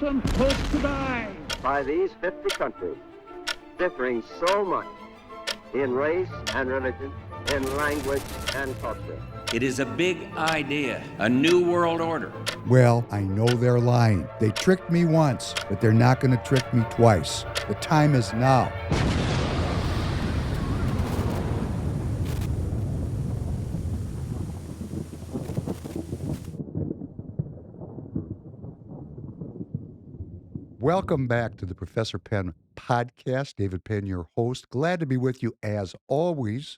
some hope to die. By these 50 countries, differing so much in race and religion, in language and culture. It is a big idea, a new world order. Well, I know they're lying. They tricked me once, but they're not going to trick me twice. The time is now. Welcome back to the Professor Penn podcast. David Penn, your host. Glad to be with you as always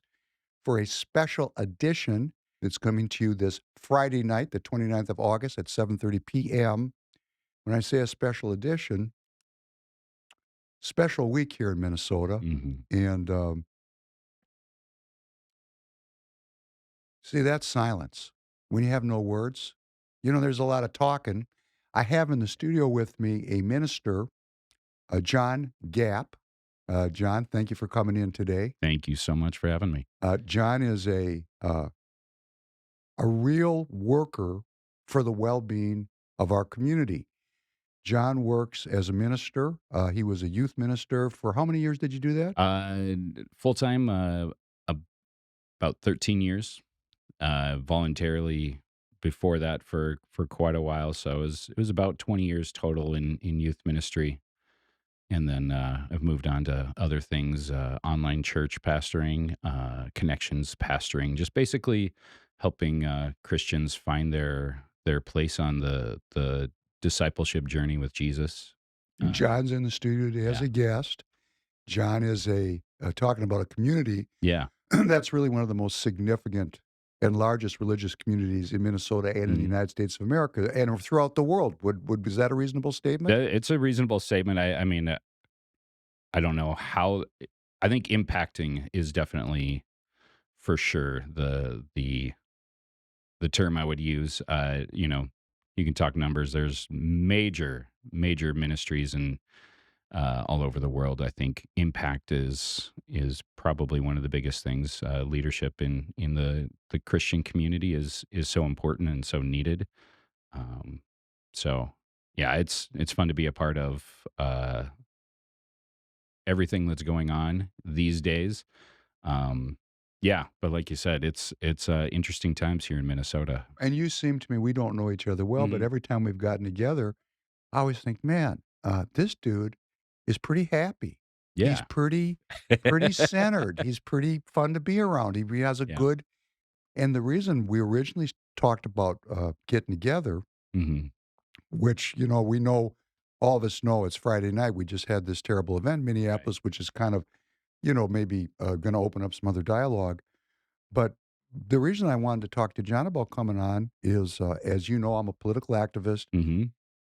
for a special edition that's coming to you this Friday night, the 29th of August at 7:30 p.m. When I say a special edition, special week here in Minnesota. And see, that's silence. When you have no words, there's a lot of talking. I have in the studio with me a minister, John Gapp. John, thank you for coming in today. Thank you so much for having me. John is a real worker for the well-being of our community. John works as a minister. He was a youth minister. For how many years did you do that? Full-time, about 13 years. Voluntarily before that for quite a while. So it was about 20 years total in youth ministry. And then I've moved on to other things, online church pastoring, connections pastoring, just basically helping Christians find their place on the discipleship journey with Jesus. John's in the studio today as a guest. John is talking about a community. Yeah. That's really one of the most significant and largest religious communities in Minnesota and in the United States of America and throughout the world. Is that a reasonable statement? It's a reasonable statement. I mean, I don't know how. I think impacting is definitely, for sure, the term I would use. You can talk numbers. There's major ministries and all over the world. I think impact is probably one of the biggest things. Leadership in the Christian community is so important and so needed. So yeah, it's fun to be a part of everything that's going on these days. Yeah, but like you said, it's interesting times here in Minnesota. And you seem to me, we don't know each other well, but every time we've gotten together, I always think, man, this dude is pretty happy. Yeah. He's pretty centered. He's pretty fun to be around. He has a good, and the reason we originally talked about getting together, which, we know, all of us know it's Friday night. We just had this terrible event in Minneapolis, which is kind of, maybe going to open up some other dialogue. But the reason I wanted to talk to John about coming on is, as you know, I'm a political activist.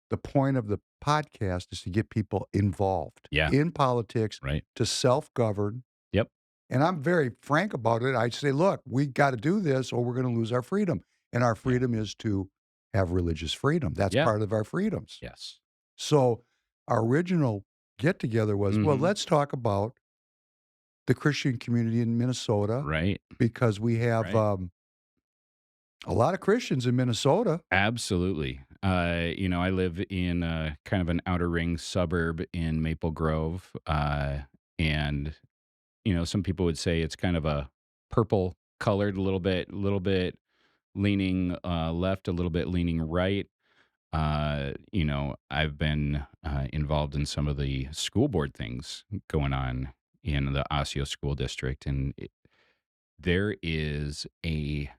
The point of the podcast is to get people involved in politics, to self-govern. Yep. And I'm very frank about it. I say, look, we got to do this or we're going to lose our freedom. And our freedom is to have religious freedom. That's part of our freedoms. Yes. So our original get-together was, well, let's talk about the Christian community in Minnesota. Right. Because we have a lot of Christians in Minnesota. Absolutely. I live in kind of an outer ring suburb in Maple Grove. And, some people would say it's kind of a purple colored, a little bit leaning left, a little bit leaning right. I've been involved in some of the school board things going on in the Osseo School District. And there is a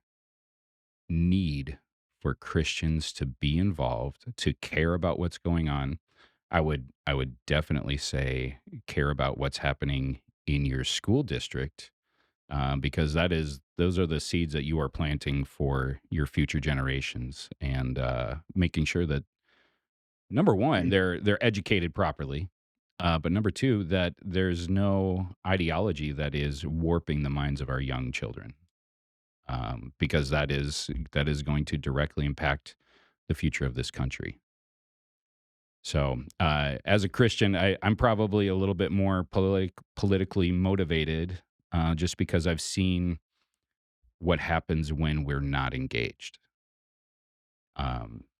need for Christians to be involved, to care about what's going on. I would definitely say care about what's happening in your school district, because those are the seeds that you are planting for your future generations, and making sure that, number one, they're educated properly, but number two, that there's no ideology that is warping the minds of our young children. Because that is going to directly impact the future of this country. So, as a Christian, I'm probably a little bit more politically motivated, just because I've seen what happens when we're not engaged.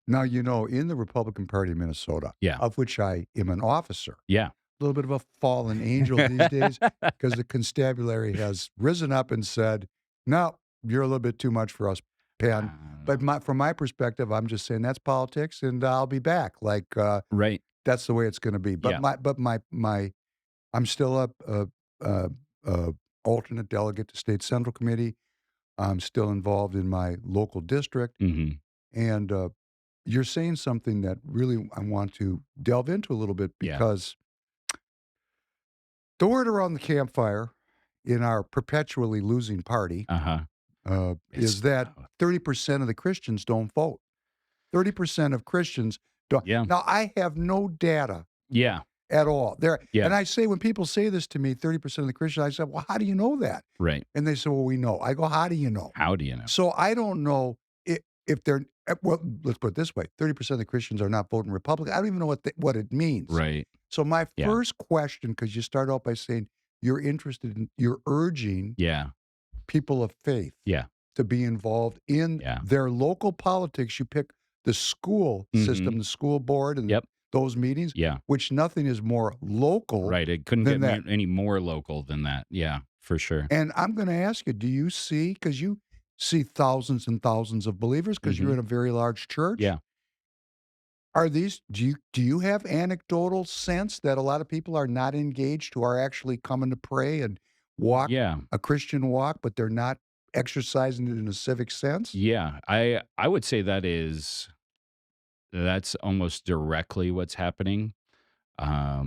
Now, in the Republican Party of Minnesota, Yeah. of which I am an officer, Yeah. a little bit of a fallen angel these days, because the constabulary has risen up and said, no, you're a little bit too much for us, Penn. But from my perspective, I'm just saying that's politics, and I'll be back. Like, Right. that's the way it's going to be. But Yeah. I'm still a alternate delegate to State Central Committee. I'm still involved in my local district, Mm-hmm. and you're saying something that really I want to delve into a little bit, Yeah. because the word around the campfire in our perpetually losing party is that 30% of the Christians don't vote. 30% of Christians don't. Yeah. Now, I have no data Yeah. at all. Yeah. And I say, when people say this to me, 30% of the Christians, I said, well, how do you know that? Right. And they say, well, we know. I go, how do you know? How do you know? So I don't know if they're, well, let's put it this way. 30% of the Christians are not voting Republican. I don't even know what it means. Right. So my Yeah. first question, because you start out by saying you're urging Yeah. people of faith Yeah. to be involved in Yeah. their local politics. You pick the school system, the school board, and Yep. those meetings, Yeah. which nothing is more local. Right. It couldn't than get that. any more local than that. Yeah, for sure. And I'm going to ask you, do you see, because you see thousands and thousands of believers, because you're in a very large church. Yeah. Are these, do you have anecdotal sense that a lot of people are not engaged, who are actually coming to pray and walk Yeah. a Christian walk, but they're not exercising it in a civic sense? Yeah. I would say that's almost directly what's happening. I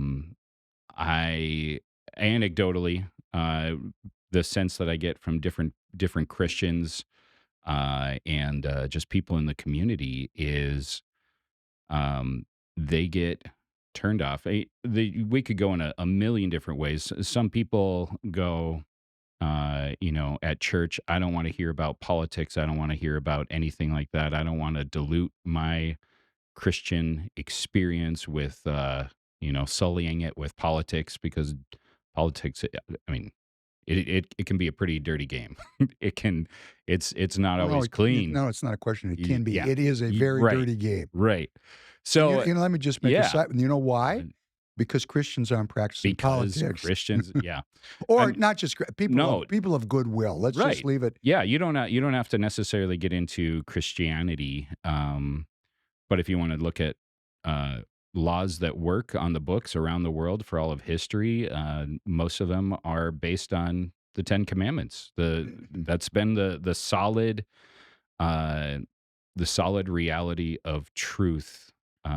anecdotally, the sense that I get from different Christians and just people in the community is they get turned off. We could go in a million different ways. Some people go, at church, I don't want to hear about politics. I don't want to hear about anything like that. I don't want to dilute my Christian experience with, sullying it with politics, because politics, I mean, it can be a pretty dirty game. It's not Oh, no, always clean. no, it's not a question. It can be. Yeah. It is a very Right. dirty game. Right. And So, let me just make a yeah. side. You know why? Because Christians aren't practicing Because politics. Christians, yeah. Or not just people. No. People of goodwill. Let's just Right. leave it. Yeah, you don't have to necessarily get into Christianity, but if you want to look at laws that work on the books around the world for all of history, most of them are based on the Ten Commandments. That's been the solid reality of truth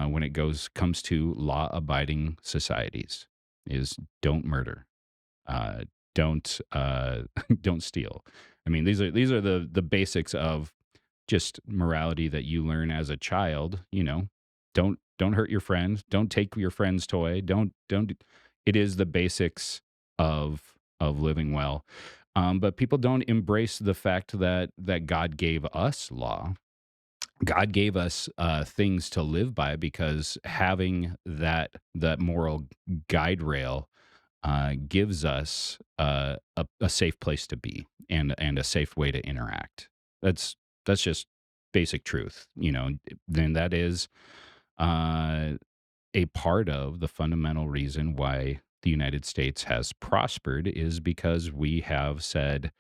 when it comes to law-abiding societies is don't murder, uh, don't don't steal. I mean, these are the basics of just morality that you learn as a child. Don't hurt your friend. Don't take your friend's toy. Don't. It is the basics of living well. But people don't embrace the fact that God gave us law. God gave us things to live by, because having that moral guide rail gives us a safe place to be, and a safe way to interact. That's just basic truth. Then that is a part of the fundamental reason why the United States has prospered, is because we have said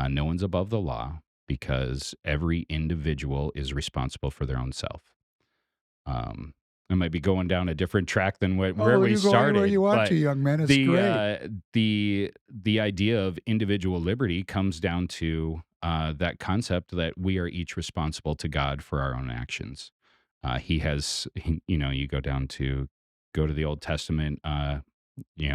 no one's above the law, because every individual is responsible for their own self. I might be going down a different track than where we you started. go where you want but to, young man. It's great. The idea of individual liberty comes down to that concept that we are each responsible to God for our own actions. You go to the Old Testament.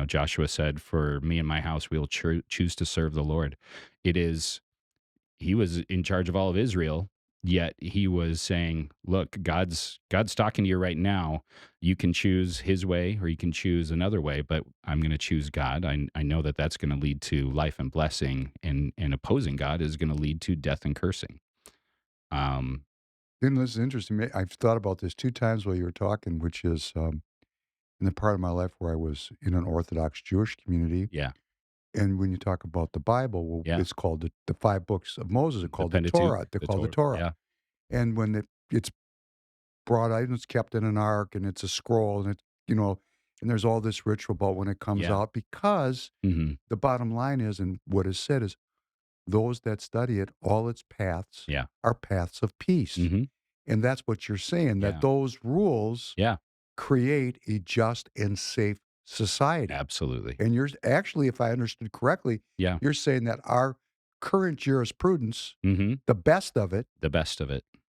Joshua said, "For me and my house, we will choose to serve the Lord." He was in charge of all of Israel, yet he was saying, look, God's talking to you right now. You can choose his way, or you can choose another way, but I'm going to choose God. I know that that's going to lead to life and blessing, and opposing God is going to lead to death and cursing. This is interesting. I've thought about this 2 times while you were talking, which is in the part of my life where I was in an Orthodox Jewish community. Yeah. And when you talk about the Bible, well, Yeah. it's called the 5 books of Moses. They're called the Pentateuch, Torah. They're called the Torah. Yeah. And when it's brought out and it's kept in an ark and it's a scroll and and there's all this ritual about when it comes Yeah. out because Mm-hmm. the bottom line is, and what is said is, those that study it, all its paths Yeah. are paths of peace. Mm-hmm. And that's what you're saying, Yeah. that those rules Yeah. create a just and safe society. Absolutely. And you're actually, if I understood correctly, Yeah. you're saying that our current jurisprudence, Mm-hmm. the best of it,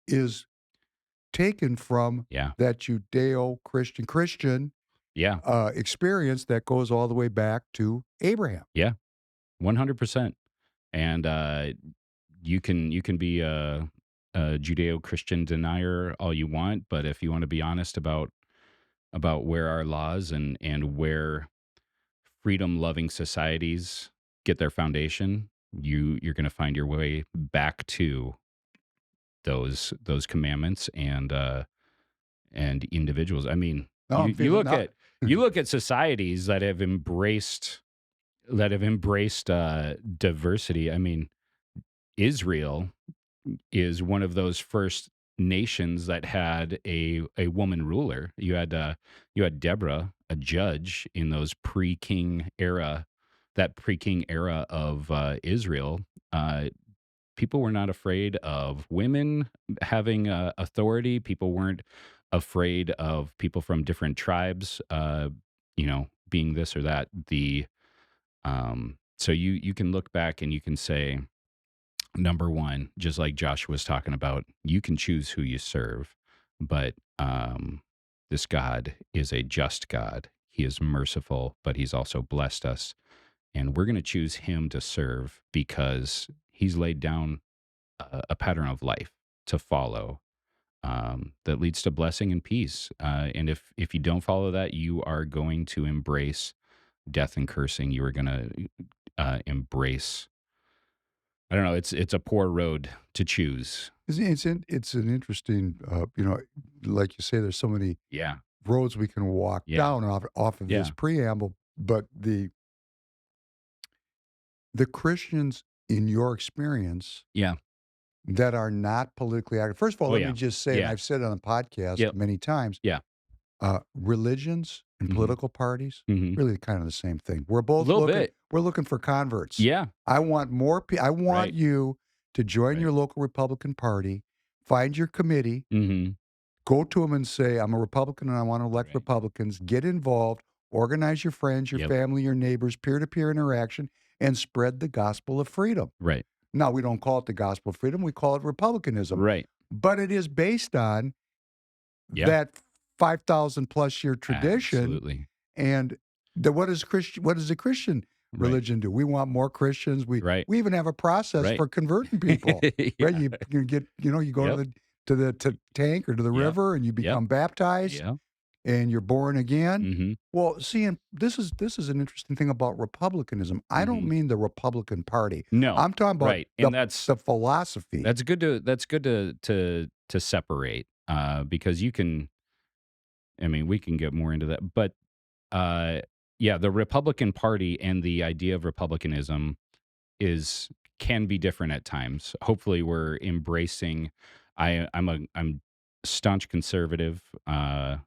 is taken from Yeah. that Judeo-Christian Yeah. experience that goes all the way back to Abraham. Yeah. 100%. And you can be a Judeo-Christian denier all you want, but if you want to be honest about where our laws and where freedom-loving societies get their foundation, you're going to find your way back to those commandments and individuals. I mean, No, I'm you feeling look at societies that have embraced diversity. I mean, Israel is one of those first nations that had a woman ruler. You had Deborah, a judge in those pre-king era of Israel. People were not afraid of women having authority. People weren't afraid of people from different tribes, being this or that. So you can look back and you can say, number one, just like Josh was talking about, you can choose who you serve, but this God is a just God. He is merciful, but he's also blessed us. And we're going to choose him to serve because he's laid down a pattern of life to follow that leads to blessing and peace. And if you don't follow that, you are going to embrace death and cursing. You are going to embrace. I don't know. It's a poor road to choose. It's an interesting, like you say, there's so many Yeah. roads we can walk Yeah. down off of this Yeah. preamble, but the Christians, in your experience, Yeah. that are not politically active. First of all, let yeah. me just say, and Yeah. I've said it on the podcast Yep. many times, Yeah. Religions and Mhm. political parties, Mhm. really kind of the same thing. We're both Little looking. bit. We're looking for converts. Yeah. I want more. I want Right. you to join Right. your local Republican Party, find your committee, Mm-hmm. go to them and say, "I'm a Republican and I want to elect Right. Republicans." Get involved, organize your friends, your Yep. family, your neighbors, peer-to-peer interaction, and spread the gospel of freedom. Right. Now, we don't call it the gospel of freedom; we call it Republicanism. Right. But it is based on Yeah. that 5,000 plus year tradition. Absolutely. And what does a Christian Right. religion do? We want more Christians. We Right. even have a process Right. for converting people. Yeah. Right? You get you go Yep. to the tank or to the Yep. river, and you become baptized, Yeah. and you're born again. Mm-hmm. Well, see, and this is an interesting thing about republicanism. I don't Mhm. mean the Republican Party. No. I'm talking about Right. And that's the philosophy. good to separate because you can. I mean, we can get more into that, but yeah, the Republican Party and the idea of republicanism can be different at times. Hopefully, we're embracing. I'm staunch conservative. I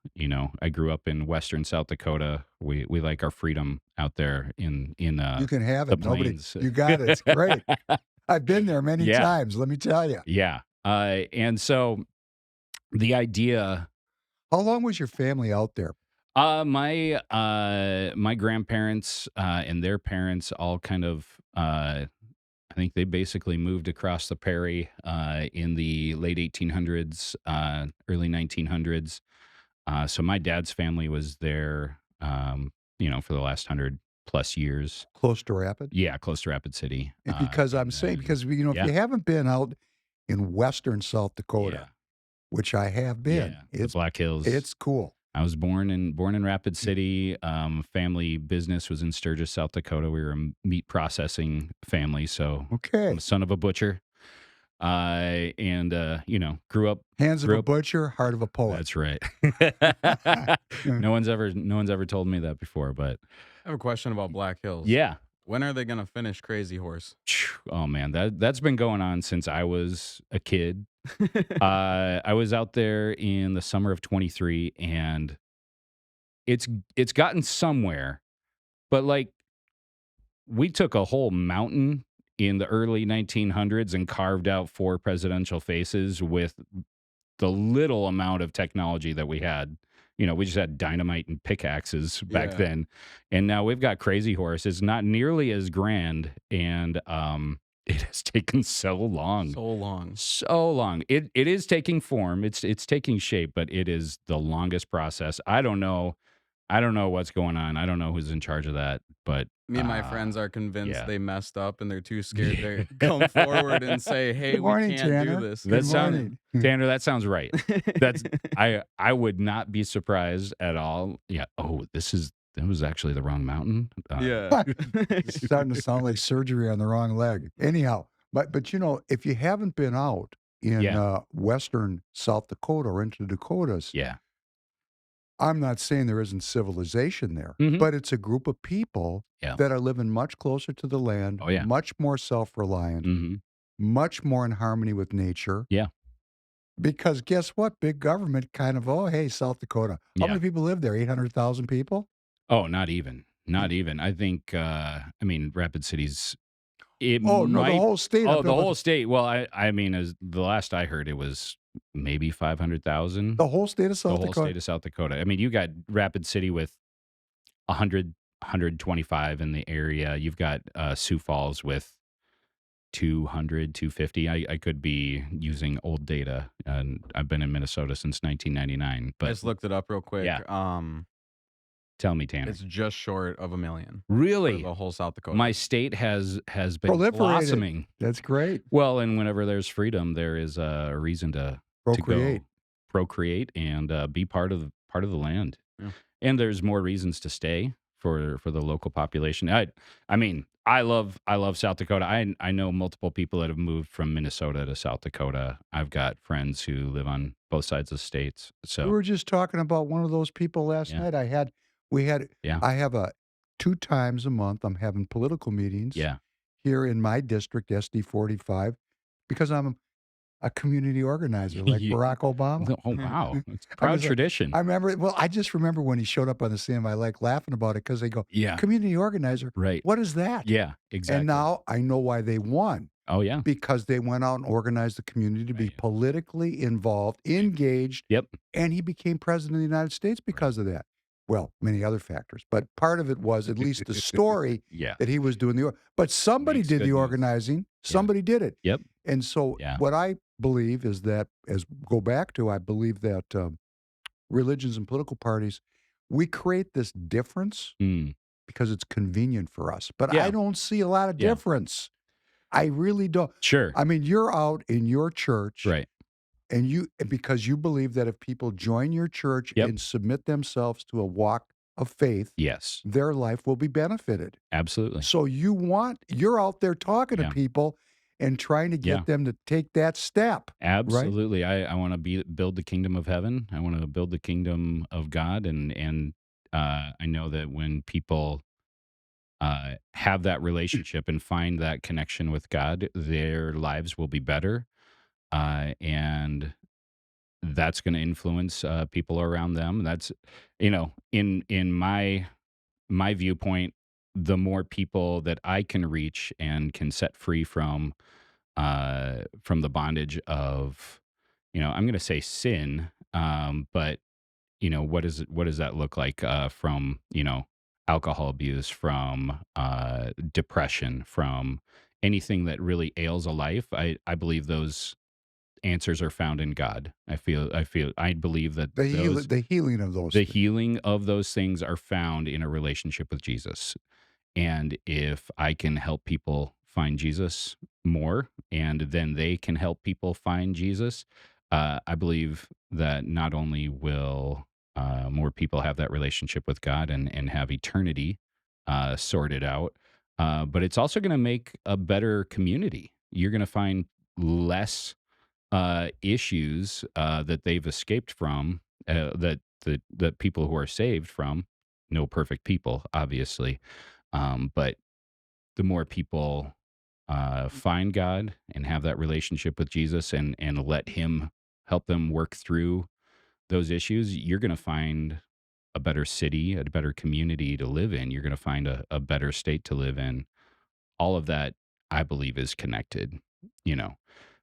grew up in Western South Dakota. We like our freedom out there in You can have the it. Nobody, plains. you got it. It's great. I've been there many Yeah. times. Let me tell you. Yeah. And so the idea. How long was your family out there? My grandparents and their parents all kind of I think they basically moved across the prairie in the late 1800s, early 1900s. So my dad's family was there, for the last 100+ years. Close to Rapid? Yeah, close to Rapid City. Because I'm saying, because if you haven't been out in Western South Dakota, Yeah. which I have been, Yeah, the it's Black Hills. it's cool. I was born in Rapid City. Family business was in Sturgis, South Dakota. We were a meat processing family, so Okay. I'm the son of a butcher. And grew up. Hands of grew a up- butcher, heart of a poet. That's right. No one's ever told me that before, but I have a question about Black Hills. yeah. When are they gonna finish Crazy Horse? Oh man, that's been going on since I was a kid. I was out there in the summer of 23, and it's gotten somewhere, but like we took a whole mountain in the early 1900s and carved out 4 presidential faces with the little amount of technology that we had. We just had dynamite and pickaxes back Yeah. then, and now we've got Crazy Horse. It's not nearly as grand, and it has taken so long. So long. It is taking form. It's taking shape, but it is the longest process. I don't know what's going on. I don't know who's in charge of that, but Me and my friends are convinced yeah. they messed up and they're too scared to come forward and say, "Hey, Good morning, we can't Tanner. do this." Good That sounds morning. Tanner, that sounds right. That's I would not be surprised at all. Yeah. Oh, that was actually the wrong mountain. Yeah. It's starting to sound like surgery on the wrong leg. Anyhow, but if you haven't been out in Yeah. western South Dakota or into the Dakotas, Yeah. I'm not saying there isn't civilization there, Mhm. but it's a group of people Yeah. that are living much closer to the land, Oh, yeah. much more self-reliant, Hmm. much more in harmony with nature. Yeah. Because guess what? Big government kind of, oh, hey, South Dakota. How Yeah. many people live there? 800,000 people? Oh, not even. Not even. I think Rapid City's it Oh, no, the might whole state. Oh, the whole state. Well, I mean, as the last I heard, it was maybe 500,000. The whole state of The South whole Dakota. state of South Dakota. I mean, you got Rapid City with 100, 125 in the area. You've got Sioux Falls with 200, 250. I could be using old data, and I've been in Minnesota since 1999. I But just looked it up real quick. Yeah. Tell me, Tanner. It's just short of 1 million. Really? For the whole South Dakota. My state has been Proliferated. blossoming. That's great. Well, and whenever there's freedom, there is a reason to Procreate. go procreate and be part of the land. Yeah. And there's more reasons to stay for the local population. I mean, I love South Dakota. I know multiple people that have moved from Minnesota to South Dakota. I've got friends who live on both sides of the states. We So were just talking about one of those people last Yeah. night. Yeah. I have 2 times a month, I'm having political meetings yeah. here in my district, SD 45, because I'm a community organizer like Yeah. Barack Obama. Oh wow, it's a I proud was like- tradition. I just remember when he showed up on the scene, I like laughing about it because they go, Yeah. community organizer, Right. what is that? Yeah. Exactly. And now I know why they won. Oh yeah. Because they went out and organized the community to be Right. politically involved, engaged, Yep. and he became president of the United States because of that. Well, many other factors, but part of it was at least the story Yeah. that he was doing but somebody Makes did good the news. organizing. Somebody did it. Yep. And so Yeah. what I believe is that, I believe that religions and political parties, we create this difference Mm. because it's convenient for us. But Yeah. I don't see a lot of Yeah. difference. I really don't. Sure. I mean, you're out in your church, Right. and because you believe that if people join your church Yep. and submit themselves to a walk of faith, Yes. their life will be benefited. Absolutely. So you're out there talking Yeah. to people and trying to get Yeah. them to take that step. Absolutely. I want to build the kingdom of heaven. I want to build the kingdom of God, and I know that when people have that relationship and find that connection with God, their lives will be better, and that's going to influence people around them. That's in my viewpoint, the more people that I can reach and can set free from the bondage of, I'm going to say sin, but what does that look like, from alcohol abuse, from depression, from anything that really ails a life. I believe those answers are found in God. I believe that The healing of those things. healing of those things are found in a relationship with Jesus. And if I can help people find Jesus more, and then they can help people find Jesus, I believe that not only will more people have that relationship with God and have eternity sorted out, but it's also going to make a better community. You're going to find less issues that they've escaped from, that people who are saved from. No perfect people, obviously, but the more people find God and have that relationship with Jesus and let Him help them work through those issues, you're going to find a better city, a better community to live in. You're going to find a better state to live in. All of that, I believe, is connected, you know.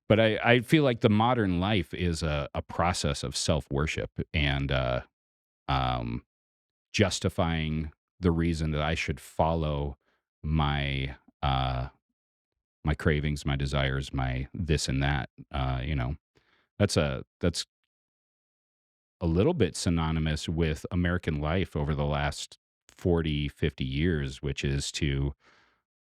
But I feel like the modern life is a process of self-worship and um, justifying the reason that I should follow my my cravings, my desires, my this and that. You know, that's a little bit synonymous with American life over the last 40, 50 years, which is to,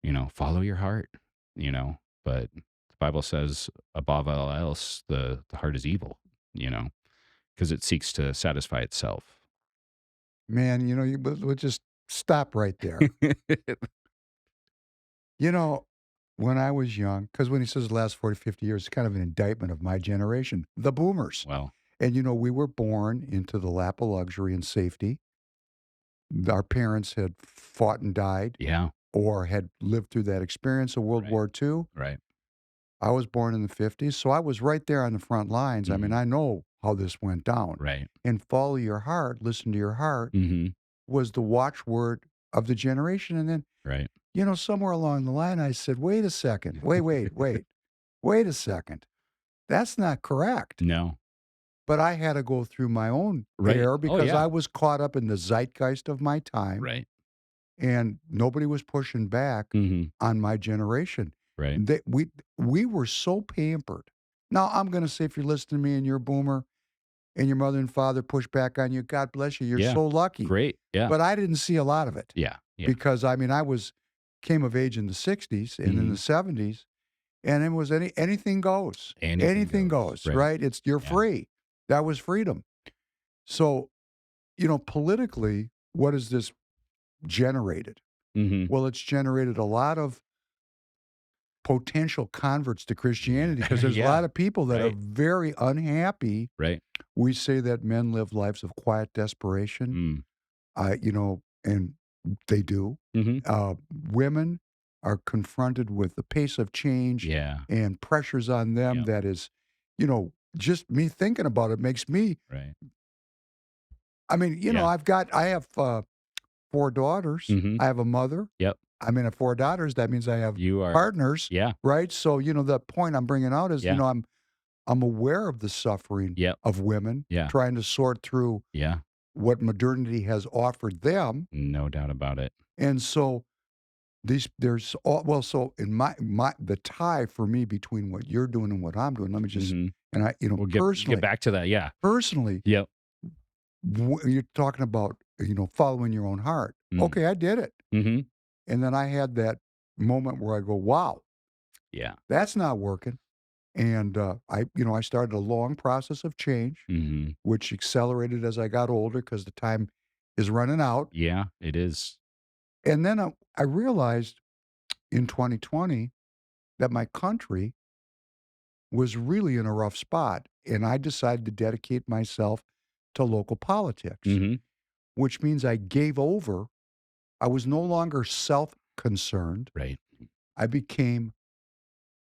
you know, follow your heart, you know. But the Bible says, above all else, the heart is evil, you know, because it seeks to satisfy itself. Man, we'll just stop right there. When I was young, because when he says the last 40, 50 years, it's kind of an indictment of my generation, the boomers. Well, And, we were born into the lap of luxury and safety. Our parents had fought and died yeah, or had lived through that experience of World Right. War II. right. I was born in the 50s, so I was right there on the front lines. I mean, I know how this went down. Right. And follow your heart, listen to your heart, Mm-hmm. was the watchword of the generation. And then, Right. somewhere along the line, I said, wait a second, wait a second. That's not correct. No. But I had to go through my own Right. error Oh, because yeah. I was caught up in the zeitgeist of my time. Right. And nobody was pushing back Mm-hmm. on my generation. Right. We were so pampered. Now, I'm going to say, if you're listening to me and you're a boomer and your mother and father push back on you, God bless you. You're Yeah. so lucky. Great. Yeah. But I didn't see a lot of it. yeah. Yeah. Because, I mean, came of age in the 60s and in the 70s, and it was anything goes. Anything goes, goes, right? You're Yeah. free. That was freedom. So, politically, what has this generated? Mm-hmm. Well, it's generated a lot of potential converts to Christianity because there's a Yeah, lot of people that are right. very unhappy. Right. We say that men live lives of quiet desperation, and they do. Mm-hmm. Women are confronted with the pace of change Yeah. and pressures on them Yep. that is, just me thinking about it makes me, Right. I mean, Yeah. I have 4 daughters. Mhm. I have a mother. Yep. I mean, I have 4 daughters. That means I have You are. partners, Yeah. right? So, the point I'm bringing out is, Yeah. I'm aware of the suffering Yep. of women Yeah. trying to sort through Yeah. what modernity has offered them. No doubt about it. And so so in the tie for me between what you're doing and what I'm doing, let me just, Mhm. and I, We'll personally, get back to that. Yeah. personally, Yep. you're talking about, following your own heart. Mm. Okay, I did it. Mm-hmm. And then I had that moment where I go, wow, Yeah. that's not working. And I started a long process of change, Mm-hmm. which accelerated as I got older because the time is running out. Yeah. It is. And then I realized in 2020 that my country was really in a rough spot. And I decided to dedicate myself to local politics, Mm-hmm. which means I gave over. I was no longer self-concerned. Right. I became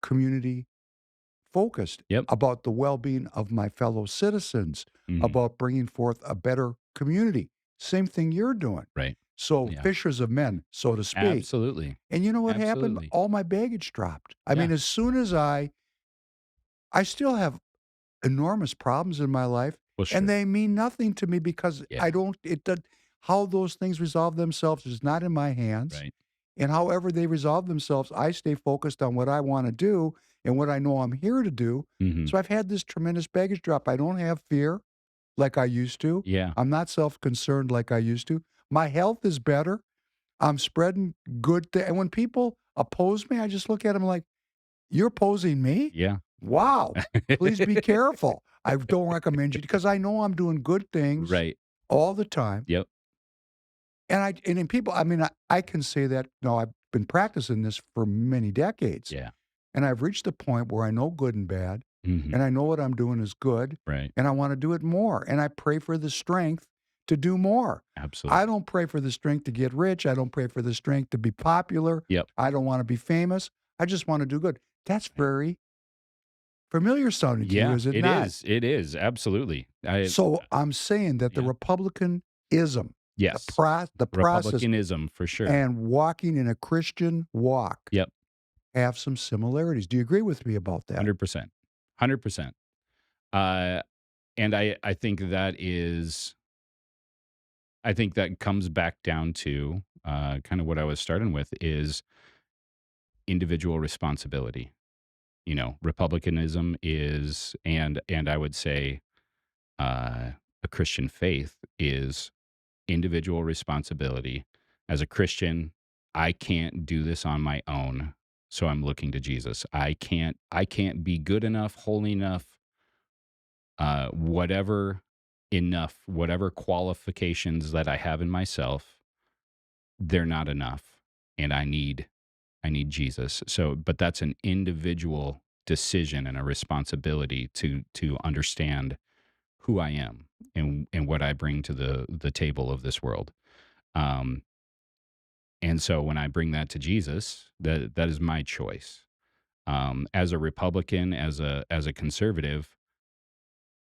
community focused Yep. about the well-being of my fellow citizens, Mhm. about bringing forth a better community. Same thing you're doing. Right. So Yeah. fishers of men, so to speak. Absolutely. And you know what happened? Absolutely. All my baggage dropped. I Yeah. mean, as soon as I still have enormous problems in my life, Well, sure. and they mean nothing to me because Yeah. how those things resolve themselves is not in my hands. Right. And however they resolve themselves, I stay focused on what I want to do and what I know I'm here to do. Mm-hmm. So I've had this tremendous baggage drop. I don't have fear like I used to. Yeah. I'm not self-concerned like I used to. My health is better. I'm spreading good things. And when people oppose me, I just look at them like, you're opposing me? Yeah. Wow. Please be careful. I don't recommend you because I know I'm doing good things Right. all the time. Yep. And in people, I mean, I can say that, no, I've been practicing this for many decades. Yeah. And I've reached a point where I know good and bad, Mm-hmm. and I know what I'm doing is good, Right. and I want to do it more. And I pray for the strength to do more. Absolutely. I don't pray for the strength to get rich. I don't pray for the strength to be popular. Yep. I don't want to be famous. I just want to do good. That's very familiar sounding to you, is it not? It is. Absolutely. So I'm saying that the yeah. Republicanism, Yes. the process Republicanism for sure. and walking in a Christian walk Yep. have some similarities. Do you agree with me about that? 100%. 100%. And I think that comes back down to kind of what I was starting with is individual responsibility. Republicanism is, and I would say a Christian faith is individual responsibility. As a Christian, I can't do this on my own, so I'm looking to Jesus. I can't be good enough, holy enough, whatever qualifications that I have in myself, they're not enough, and I need Jesus. So, but that's an individual decision and a responsibility to understand who I am and what I bring to the table of this world. And so when I bring that to Jesus, that is my choice. As a Republican, as a conservative,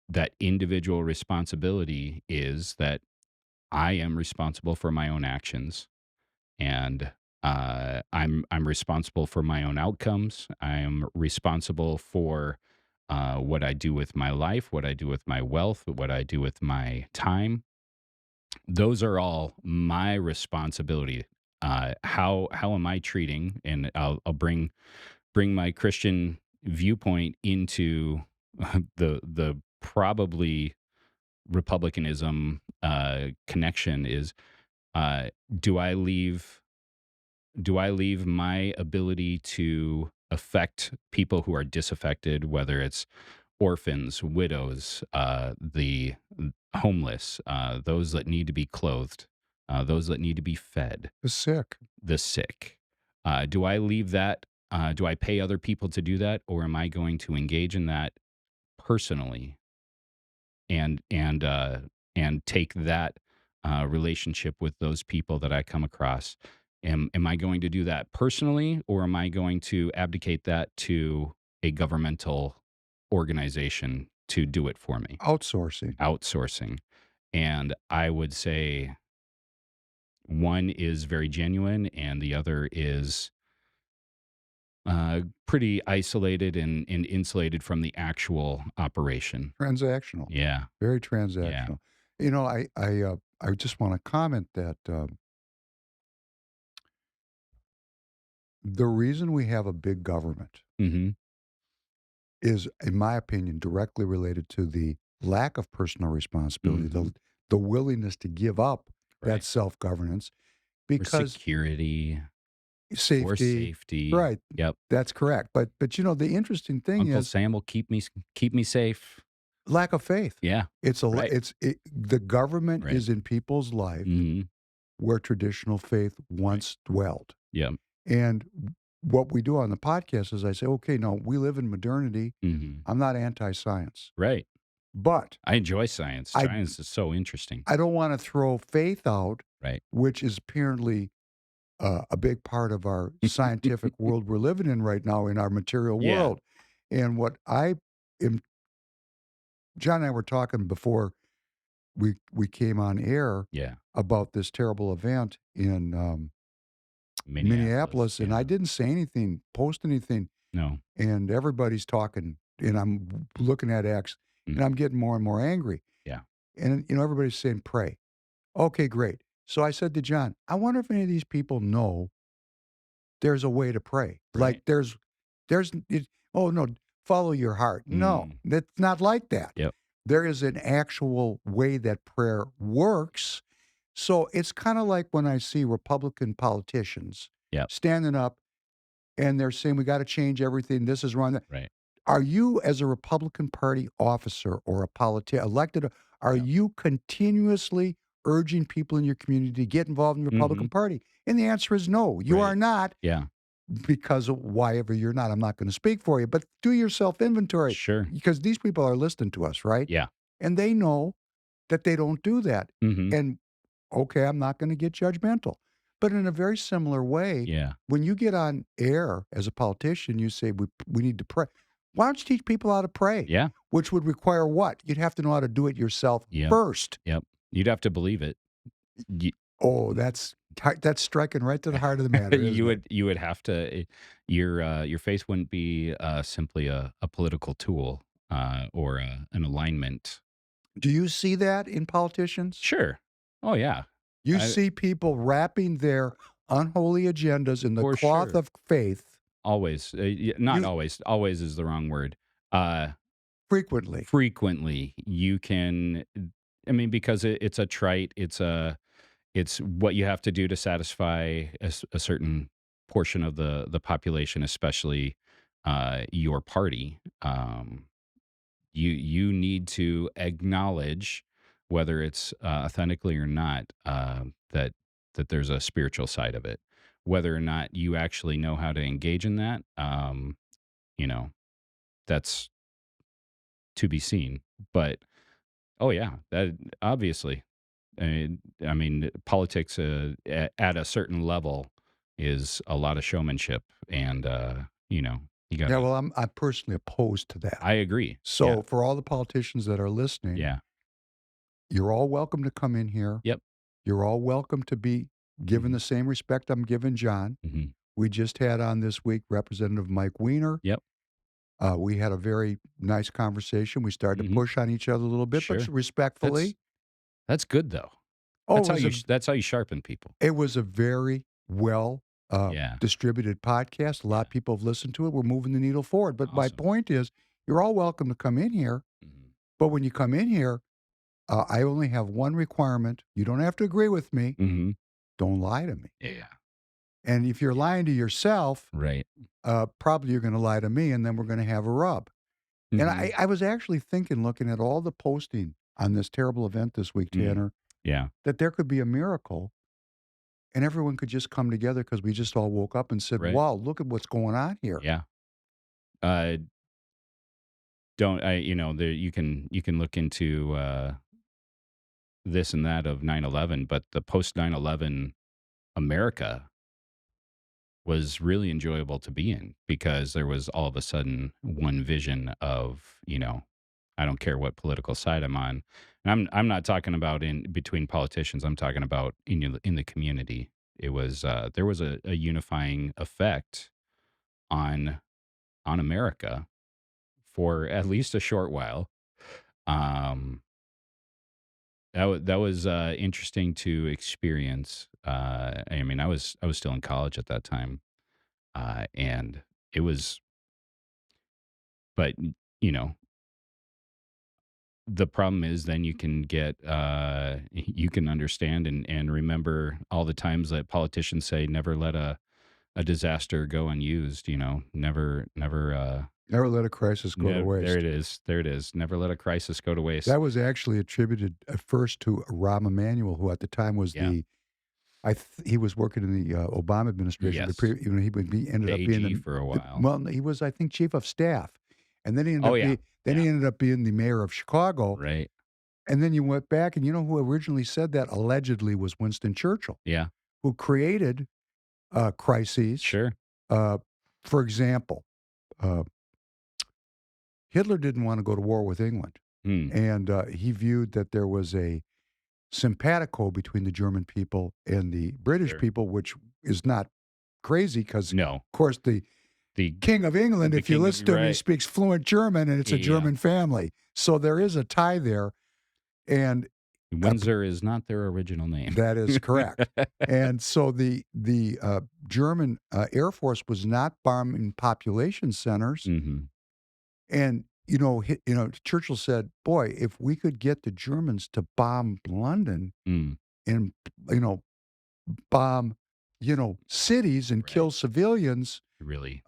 that individual responsibility is that I am responsible for my own actions, and I'm responsible for my own outcomes. I'm responsible for what I do with my life, what I do with my wealth, what I do with my time. Those are all my responsibility. How am I treating? And I'll bring my Christian viewpoint into the probably republicanism connection is uh, do I leave my ability to affect people who are disaffected, whether it's orphans, widows, the homeless, those that need to be clothed, those that need to be fed, The sick. the sick. Do I leave that? Do I pay other people to do that, or am I going to engage in that personally and take that relationship with those people that I come across? Am I going to do that personally, or am I going to abdicate that to a governmental organization to do it for me? Outsourcing. Outsourcing. And I would say one is very genuine and the other is pretty isolated and insulated from the actual operation. Transactional. Yeah. Very transactional. You know, I just want to comment that the reason we have a big government Mm-hmm. is, in my opinion, directly related to the lack of personal responsibility, Mhm. the willingness to give up Right. that self-governance For because security, for safety. safety. Right. Yep. That's correct. But the interesting thing Uncle is Sam will keep me safe. lack of faith. Yeah. Right. The government Right. is in people's life Mm-hmm. where traditional faith once dwelled. Yeah. And what we do on the podcast is I say, okay, no, we live in modernity. Mm-hmm. I'm not anti-science, Right. but I enjoy science. I- Science is so interesting. I don't want to throw faith out, Right. which is apparently a big part of our scientific world we're living in right now in our material Yeah. world. And what I am, John and I were talking before we came on air Yeah. about this terrible event in Minneapolis, and yeah. I didn't say anything, post anything, No. and everybody's talking, and I'm looking at X, and I'm getting more and more angry. Yeah. And everybody's saying pray. Okay, great. So I said to John, I wonder if any of these people know there's a way to pray. Right. Like oh no, follow your heart. No, that's not like that. Yep. There is an actual way that prayer works. So it's kind of like when I see Republican politicians Yep. standing up and they're saying we got to change everything. This is wrong. Right. Are you, as a Republican Party officer or a politician elected, are you continuously urging people in your community to get involved in the Republican Party? And the answer is no. You Right. are not, Yeah. because of why ever you're not. I'm not going to speak for you, but do your self-inventory. Sure. Because these people are listening to us, right? Yeah. And they know that they don't do that. Hmm. And okay, I'm not going to get judgmental. But in a very similar way, Yeah. when you get on air as a politician, you say, we need to pray. Why don't you teach people how to pray? Yeah. Which would require what? You'd have to know how to do it yourself Yep. first. Yep. You'd have to believe it. Oh, that's striking right to the heart of the matter. You would have to. Your faith wouldn't be simply a political tool or an alignment. Do you see that in politicians? Sure. Oh yeah. You I- see people wrapping their unholy agendas in the For cloth sure. of faith Always, not You- always. Always is the wrong word. frequently. Frequently, you can. I mean, because it's a trite. It's what you have to do to satisfy a certain portion of the population, especially your party. You need to acknowledge, whether it's authentically or not, that there's a spiritual side of it. Whether or not you actually know how to engage in that, you know, that's to be seen. But oh yeah, that obviously. I mean, politics at a certain level is a lot of showmanship, and you got. Yeah, well, I'm personally opposed to that. I agree. So for all the politicians that are listening, Yeah. you're all welcome to come in here. Yep. You're all welcome to be given the same respect I'm giving John. Mm-hmm. We just had on this week Representative Mike Weiner. Yep. We had a very nice conversation. We started to push on each other a little bit, but Sure. respectfully. That's good though. Oh, That's how you sharpen people. it was a very well Yeah. distributed podcast. A lot of people have listened to it. We're moving the needle forward. But my Awesome. point is, you're all welcome to come in here. Mhm. But when you come in here, I only have one requirement. You don't have to agree with me. Mm-hmm. Don't lie to me. Yeah. And if you're lying to yourself, Right. probably you're going to lie to me, and then we're going to have a rub. And Mhm. I was actually thinking, looking at all the posting on this terrible event this week, Tanner, Yeah. that there could be a miracle and everyone could just come together because we just all woke up and said, Right. wow, look at what's going on here. Yeah. Don't I? You can look into this and that of 9/11, but the post 9/11 America was really enjoyable to be in, because there was all of a sudden one vision of, I don't care what political side I'm on. And I'm not talking about in between politicians. I'm talking about in the community. It was there was a unifying effect on America for at least a short while. Um, that was interesting to experience. I mean, I was still in college at that time, and it was. But you know, the problem is then you can get you can understand and remember all the times that politicians say never let a disaster go unused. Never. Never let a crisis go to waste. There it is. Never let a crisis go to waste. That was actually attributed at first to Rahm Emanuel, who at the time was he was working in the Obama administration. Yes. He ended up AG being for a while. Well, he was, I think, chief of staff, and then he ended he ended up being the mayor of Chicago. Right. And then you went back, and you know who originally said that allegedly was Winston Churchill. Yeah. Who created crises. Sure. For example, Hitler didn't want to go to war with England. And he viewed that there was a simpatico between the German people and the British people, which is not crazy because, of course, the King of England, if you listen to him, he speaks fluent German, and it's a German family. So there is a tie there. And Windsor is not their original name. That is correct. And so the German Air Force was not bombing population centers. Mm-hmm. And, Churchill said, boy, if we could get the Germans to bomb London and, bomb, cities and kill civilians. Really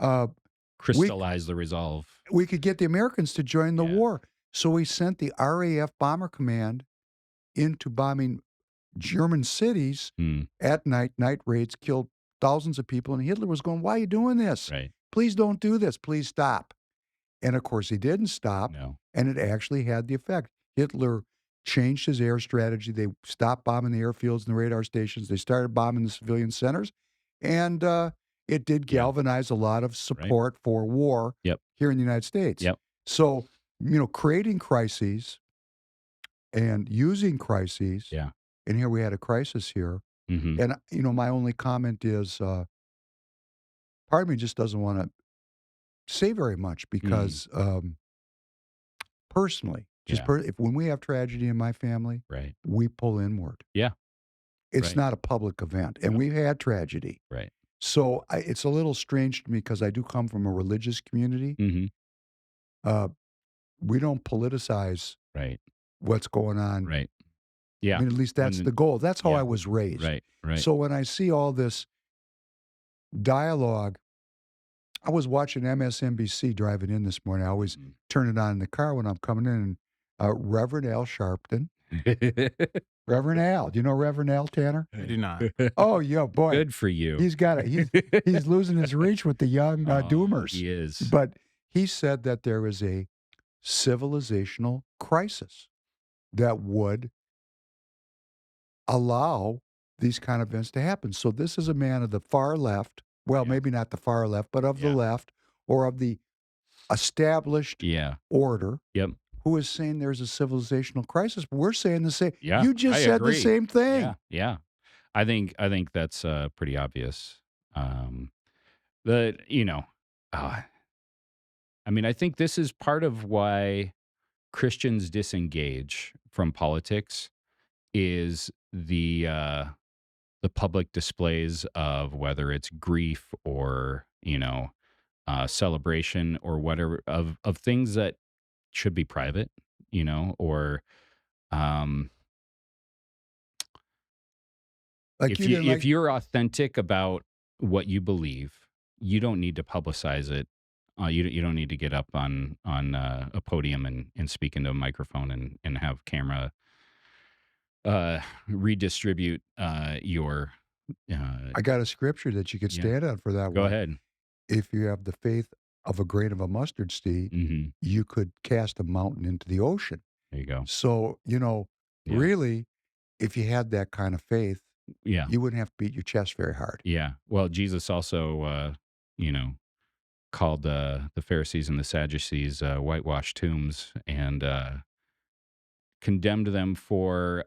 crystallize the resolve. We could get the Americans to join the war. So we sent the RAF Bomber Command into bombing German cities at night. Night raids killed thousands of people. And Hitler was going, why are you doing this? Right. Please don't do this. Please stop. And of course, he didn't stop. No. And it actually had the effect. Hitler changed his air strategy. They stopped bombing the airfields and the radar stations. They started bombing the civilian centers. And it did galvanize a lot of support for war here in the United States. So, creating crises and using crises. And here we had a crisis here. And, my only comment is part of me just doesn't want to say very much because personally, when we have tragedy in my family, we pull inward. It's not a public event, and we've had tragedy. So it's a little strange to me because I do come from a religious community. We don't politicize what's going on. I mean, at least that's the goal. That's how I was raised. So when I see all this dialogue, I was watching MSNBC driving in this morning. I always turn it on in the car when I'm coming in. And Reverend Al Sharpton. Reverend Al. Do you know Reverend Al, Tanner? I do not. Oh, yeah, boy. Good for you. He's got it. He's losing his reach with the young doomers. He is. But he said that there is a civilizational crisis that would allow these kind of events to happen. So this is a man of the far left. Well, maybe not the far left, but of the left or of the established order. Who is saying there's a civilizational crisis? We're saying the same. You just said the same thing. I think that's pretty obvious. I mean, I think this is part of why Christians disengage from politics is the public displays of whether it's grief or celebration or whatever of things that should be private, or if you're authentic about what you believe, you don't need to publicize it. You don't need to get up on a podium and speak into a microphone and have camera redistribute your. I got a scripture that you could stand on for that. Go ahead. If you have the faith of a grain of a mustard seed, you could cast a mountain into the ocean. There you go. So, really, if you had that kind of faith, you wouldn't have to beat your chest very hard. Well, Jesus also, called the Pharisees and the Sadducees whitewashed tombs and condemned them for,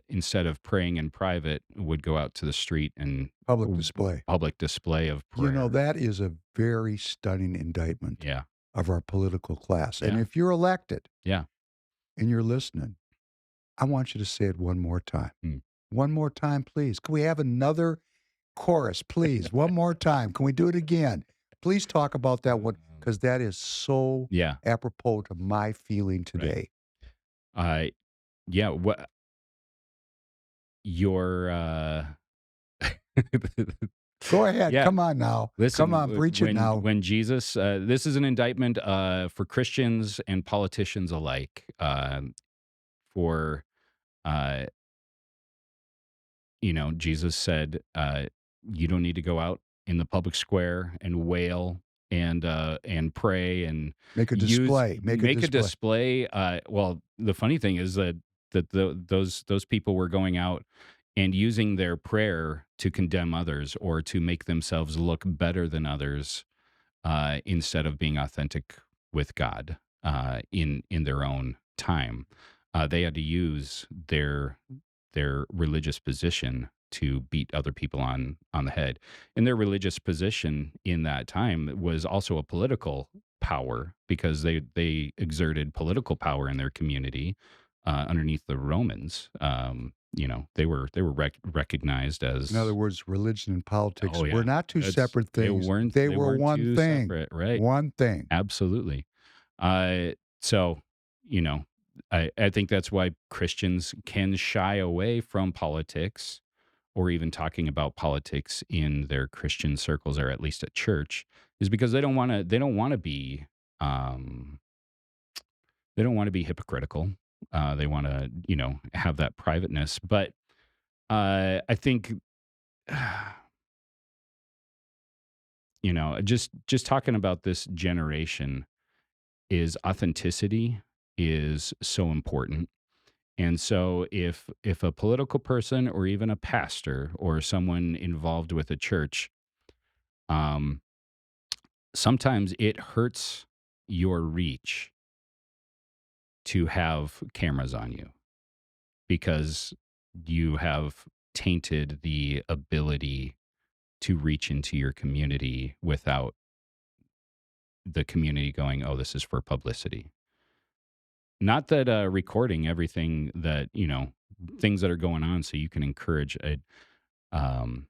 instead of praying in private, would go out to the street and public display of prayer. That is a very stunning indictment of our political class. And if you're elected and you're listening, I want you to say it one more time. One more time, please. Can we have another chorus, please? One more time. Can we do it again? Please talk about that one because that is so apropos to my feeling today. What your go ahead. Come on now. Listen, come on, preach it now. When Jesus, this is an indictment for Christians and politicians alike. Jesus said, you don't need to go out in the public square and wail and pray and make a display. Make a display. Well, the funny thing is that those people were going out and using their prayer to condemn others or to make themselves look better than others instead of being authentic with God in their own time. They had to use their religious position to beat other people on the head. And their religious position in that time was also a political power because they exerted political power in their community underneath the Romans. They were recognized as. In other words, religion and politics were not two separate things. They were one thing. Separate, right? One thing. Absolutely. I think that's why Christians can shy away from politics or even talking about politics in their Christian circles or at least at church is because they don't want to be hypocritical. They want to, have that privateness. But I think, just talking about this generation is authenticity is so important. And so if a political person or even a pastor or someone involved with a church, um, sometimes it hurts your reach to have cameras on you because you have tainted the ability to reach into your community without the community going, oh, this is for publicity. Not that recording everything that, things that are going on so you can encourage a, um,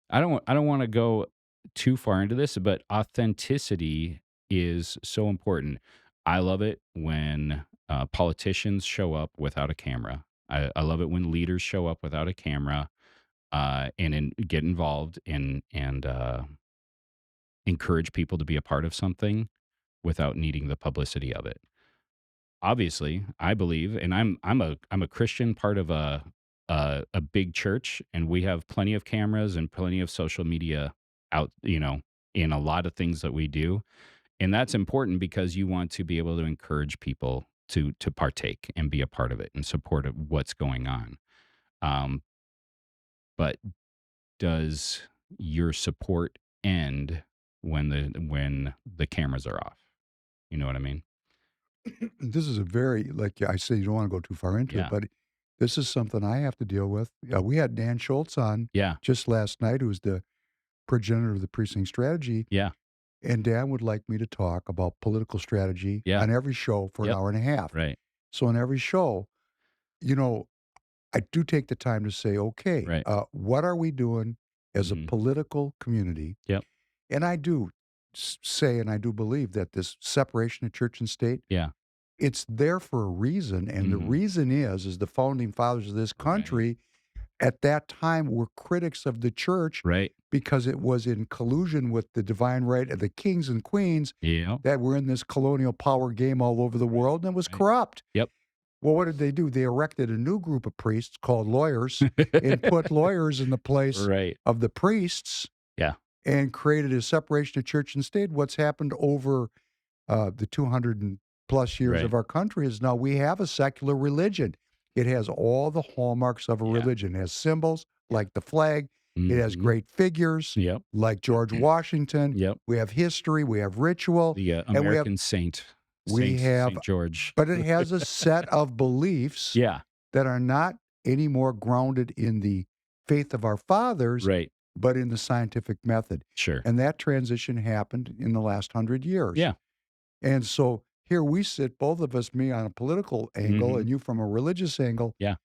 I don't want to go too far into this, but authenticity is so important. I love it when politicians show up without a camera. I love it when leaders show up without a camera get involved and encourage people to be a part of something without needing the publicity of it. Obviously, I believe, and I'm a Christian, part of a big church, and we have plenty of cameras and plenty of social media out, in a lot of things that we do, and that's important because you want to be able to encourage people to partake and be a part of it and support of what's going on. Um, but does your support end when the cameras are off? You know what I mean? This is a very, like I say, you don't want to go too far into it, Yeah. but this is something I have to deal with. We had Dan Schultz on Yeah. just last night, who's the progenitor of the precinct strategy. Yeah. And Dan would like me to talk about political strategy Yeah. on every show for an Yep. hour and a half. Right. So on every show, I do take the time to say, okay, Right. what are we doing as a Mhm. political community? Yep. And I do say, and I do believe that this separation of church and state, Yeah. it's there for a reason. And the Mhm. reason is the founding fathers of this country at that time were critics of the church Right. because it was in collusion with the divine right of the kings and queens Yeah. that were in this colonial power game all over the world, and it was Right. corrupt. Yep. Well, what did they do? They erected a new group of priests called lawyers and put lawyers in the place Right. of the priests. Yeah. And created a separation of church and state. What's happened over the 200 and plus years Right. of our country is now we have a secular religion. It has all the hallmarks of a Yeah. religion. It has symbols like the flag. It has Mhm. great figures Yep. like George Washington. Yep. We have history. We have ritual. The and American saint, Saint George. but it has a set of beliefs Yeah. that are not any more grounded in the faith of our fathers, Right. but in the scientific method. Sure. And that transition happened in the last 100 years. Yeah. And so here we sit, both of us, me on a political angle Mhm. and you from a religious angle. Yeah.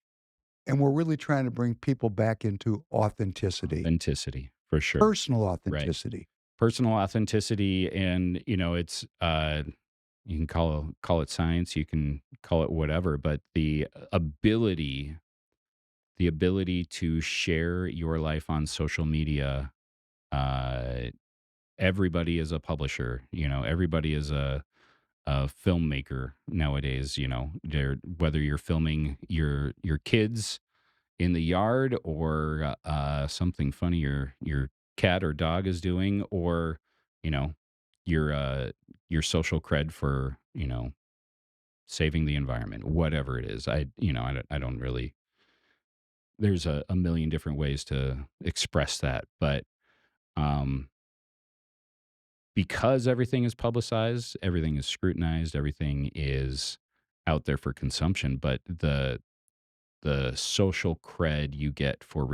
And we're really trying to bring people back into authenticity, Authenticity, for sure. personal authenticity. Personal authenticity, and it's you can call it science, you can call it whatever, but the ability to share your life on social media. Everybody is a publisher, everybody is a filmmaker nowadays. Whether you're filming your kids in the yard, or something funny your cat or dog is doing, or you know your social cred for saving the environment, whatever it is. I don't really. There's a million different ways to express that, but um, because everything is publicized, everything is scrutinized, everything is out there for consumption. But the social cred you get for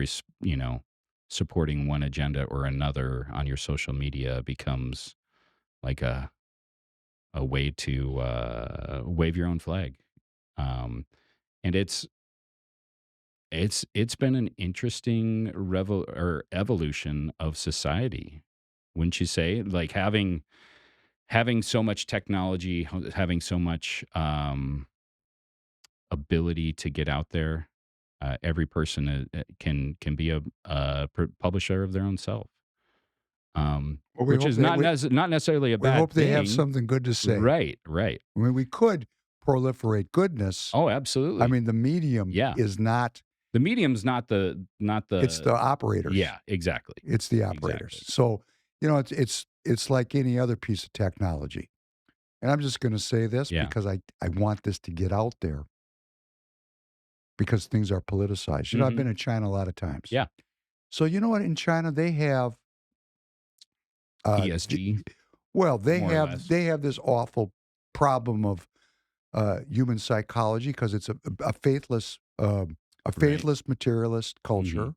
supporting one agenda or another on your social media becomes like a way to wave your own flag. And it's been an interesting evolution of society, wouldn't you say? Like having so much technology, having so much ability to get out there. Every person can be a publisher of their own self, Well, we which hope is they- not we- not necessarily a We bad hope they have thing. something good to say. Right, right. I mean, we could proliferate goodness. Oh, absolutely. I mean, the medium Yeah. is not, the medium's not the it's the operators. yeah, exactly. It's the operators. Exactly. So, it's like any other piece of technology. And I'm just going to say this Yeah. because I want this to get out there. because things are politicized. You know, I've been in China a lot of times. Yeah. So you know what? In China, they have ESG. Well, they more or less. have this awful problem of human psychology because it's a faithless materialist culture.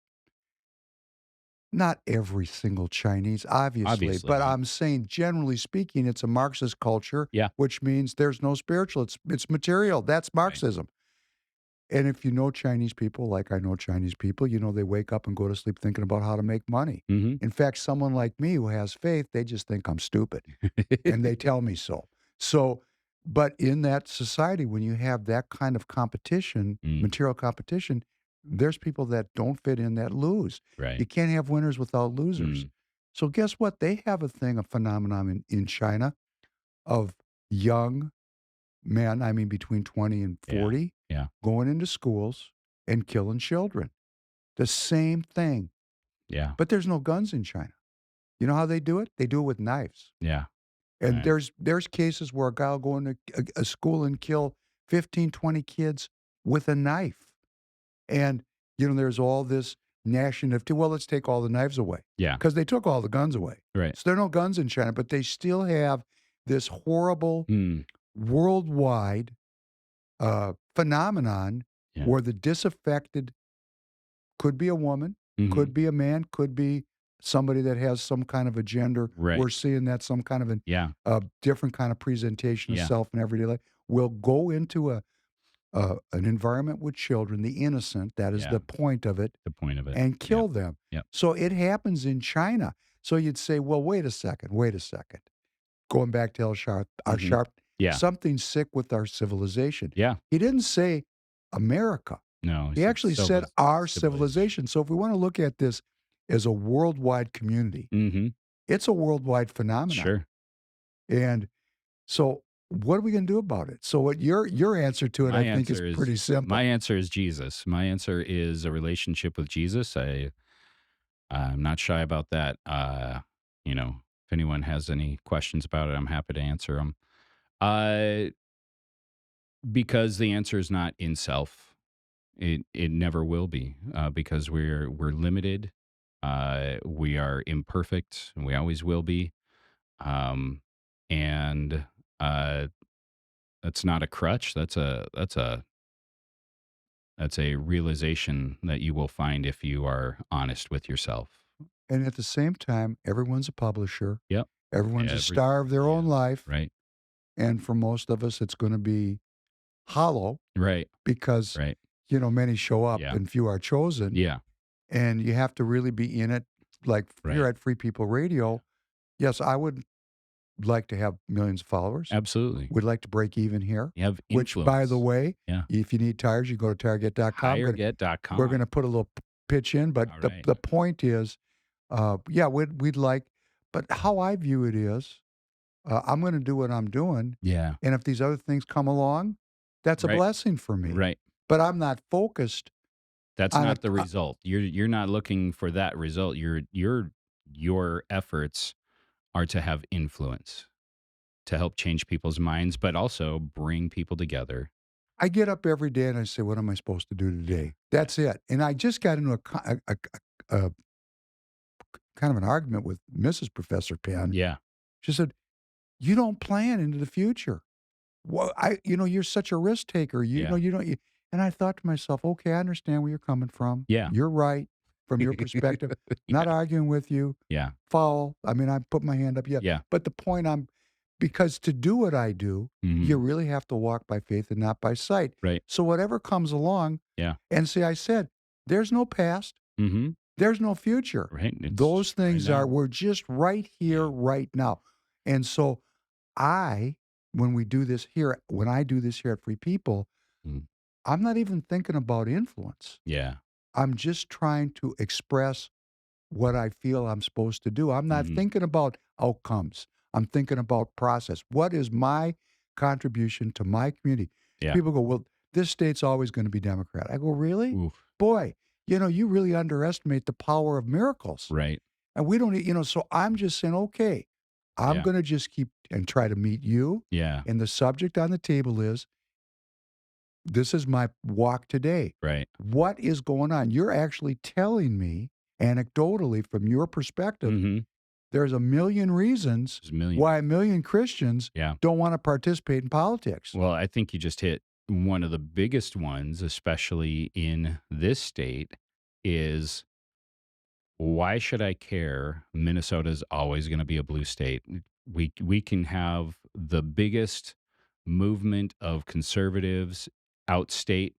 Not every single Chinese, obviously, but right. I'm saying generally speaking, it's a Marxist culture, Yeah. which means there's no spiritual. It's material. That's Marxism. And if you know Chinese people, like I know Chinese people, you know they wake up and go to sleep thinking about how to make money. In fact, someone like me who has faith, they just think I'm stupid, and they tell me so. So, but in that society, when you have that kind of competition, material competition, there's people that don't fit in that lose. Right. You can't have winners without losers. So guess what? They have a phenomenon in China of young men, I mean between 20 and 40, going into schools and killing children. The same thing. Yeah. But there's no guns in China. You know how they do it? They do it with knives. Yeah. And there's cases where a guy will go into a school and kill 15, 20 kids with a knife. And, you know, there's all this nationality. Well, let's take all the knives away. Yeah. Because they took all the guns away. Right. So there are no guns in China, but they still have this horrible worldwide phenomenon where the disaffected could be a woman, could be a man, could be somebody that has some kind of a gender. Right. We're seeing that some kind of a different kind of presentation of self in everyday life will go into an environment with children, the innocent, that is the point of it. The point of it. And kill them. Yep. So it happens in China. So you'd say, well, wait a second. Going back to El Sharp, something's sick with our civilization. Yeah. He didn't say America. No. He actually said our civilization. So if we want to look at this as a worldwide community, it's a worldwide phenomenon. Sure. And so what are we going to do about it? So what your answer to it, I think, is pretty simple. My answer is Jesus. My answer is a relationship with Jesus. I'm not shy about that. You know, if anyone has any questions about it, I'm happy to answer them. Because the answer is not in self. It never will be, because we're limited. We are imperfect, and we always will be. And that's not a crutch. That's a realization that you will find if you are honest with yourself. And at the same time, everyone's a publisher. Yep. Everyone's a star of their own life. Right. And for most of us, it's going to be hollow. Right. Because, you know, many show up and few are chosen. Yeah. And you have to really be in it. Like here at Free People Radio, yes, I would like to have millions of followers. Absolutely. We'd like to break even here. You have influence. Which, by the way, if you need tires, you go to TireGet.com. TireGet.com. We're going to put a little pitch in. But the point is, we'd like, but how I view it is, I'm going to do what I'm doing. Yeah. And if these other things come along, that's a blessing for me. Right. But I'm not focused. That's not the result. You're not looking for that result. Your efforts are to have influence, to help change people's minds, but also bring people together. I get up every day and I say, what am I supposed to do today? That's it. And I just got into a kind of an argument with Mrs. Professor Penn. Yeah. She said, you don't plan into the future. Well, you're such a risk taker. And I thought to myself, okay, I understand where you're coming from. Yeah. You're right from your perspective. Not arguing with you. Yeah. Foul. I mean, I put my hand up. Yeah. But the point because to do what I do, you really have to walk by faith and not by sight. Right. So whatever comes along. Yeah. And see, I said, there's no past. There's no future. Right. Those things we're just right here, right now. And so when I do this here at Free People, I'm not even thinking about influence. Yeah. I'm just trying to express what I feel I'm supposed to do. I'm not thinking about outcomes. I'm thinking about process. What is my contribution to my community? Yeah. People go, well, this state's always going to be Democrat. I go, really? Oof. Boy, you really underestimate the power of miracles. Right. And we don't, so I'm just saying, okay, I'm going to just keep and try to meet you. Yeah. And the subject on the table is, this is my walk today. Right. What is going on? You're actually telling me anecdotally from your perspective, Mm-hmm. there's a million reasons There's a million. why a million Christians Yeah. don't want to participate in politics. Well, I think you just hit one of the biggest ones, especially in this state, is why should I care? Minnesota's always going to be a blue state. We can have the biggest movement of conservatives outstate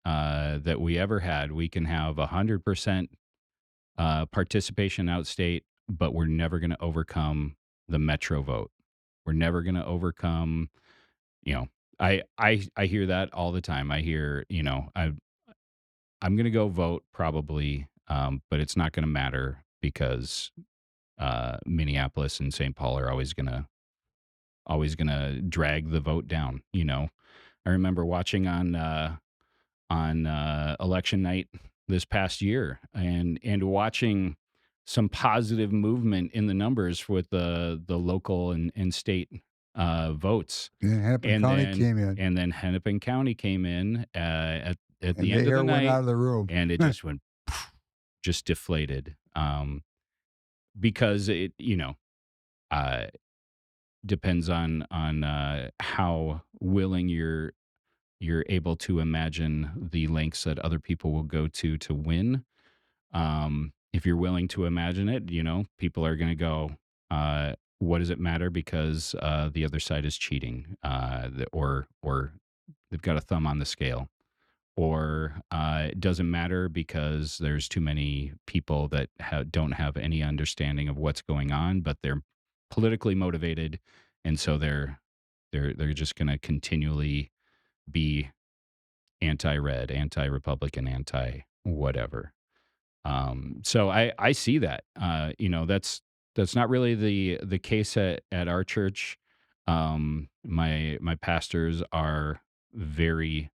that we ever had. We can have 100% participation outstate, but we're never going to overcome the metro vote. We're never going to overcome. You know, I hear that all the time. I hear, I'm going to go vote probably, but it's not going to matter because Minneapolis and St. Paul are always gonna drag the vote down. I remember watching on election night this past year and watching some positive movement in the numbers with the local and state votes. And Hennepin County came in. And then Hennepin County came in at the And end the of air the went night, out of the room. and it just went just deflated. Because it uh, depends on how willing you're able to imagine the lengths that other people will go to win. If you're willing to imagine it, people are going to go, what does it matter? Because the other side is cheating, or they've got a thumb on the scale, or it doesn't matter because there's too many people that don't have any understanding of what's going on, but they're politically motivated, and so they're just going to continually be anti-red, anti-Republican, anti-whatever. So I see that. That's not really the case at our church. My pastors are very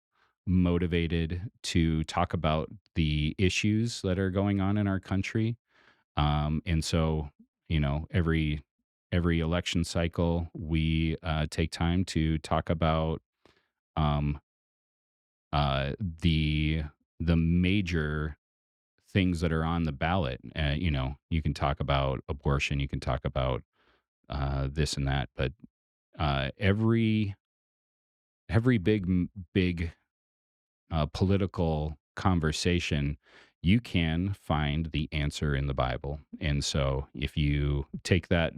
motivated to talk about the issues that are going on in our country. And so, every election cycle, we take time to talk about um, the major things that are on the ballot. You can talk about abortion, you can talk about this and that, but every big political conversation, you can find the answer in the Bible. And so if you take that